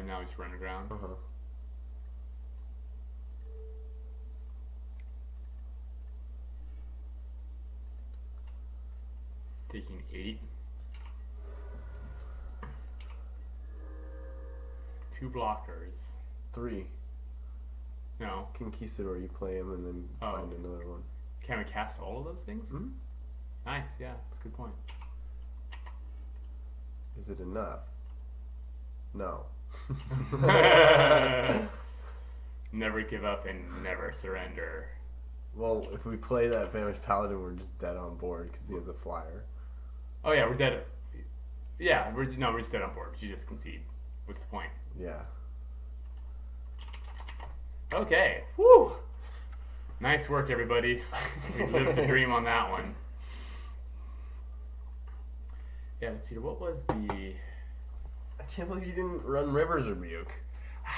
Now he's running aground. Uh-huh. Taking 8. 2 blockers. 3. No. Conquistador, you play him and then find another one. Can we cast all of those things? Mm-hmm. Nice, yeah, that's a good point. Is it enough? No. Never give up and never surrender. Well, if we play that Famished Paladin, we're just dead on board because he has a flyer. Oh yeah, we're dead. Yeah, we're just dead on board. You just concede. What's the point? Yeah. Okay. Woo! Nice work, everybody. We lived the dream on that one. Yeah, let's see. What was the... I can't believe you didn't run River's Rebuke.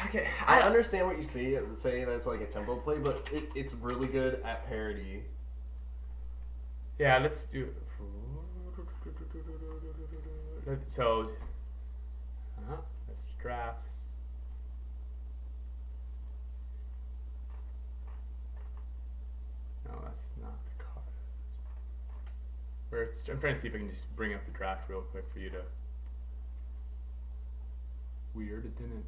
Okay. I understand what you say that's like a tempo play, but it's really good at parity. Yeah, let's do... So... That's drafts. No, that's not the card. I'm trying to see if I can just bring up the draft real quick for you to... Weird, it didn't...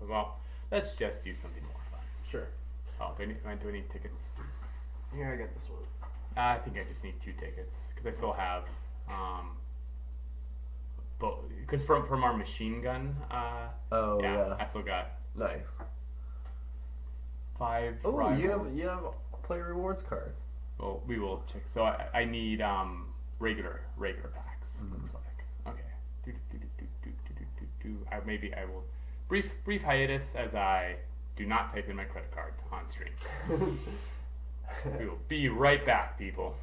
Well, let's just do something more fun. Sure. Oh, do I need tickets? Here, I got this one. I think I just need 2 tickets because I still have, because from our machine gun. Yeah, I still got nice 5. Oh, rivals. you have player rewards cards. Well, we will check. So I need regular packs. Mm-hmm. Looks like okay. I will brief hiatus as I do not type in my credit card on stream. We will be right back, people.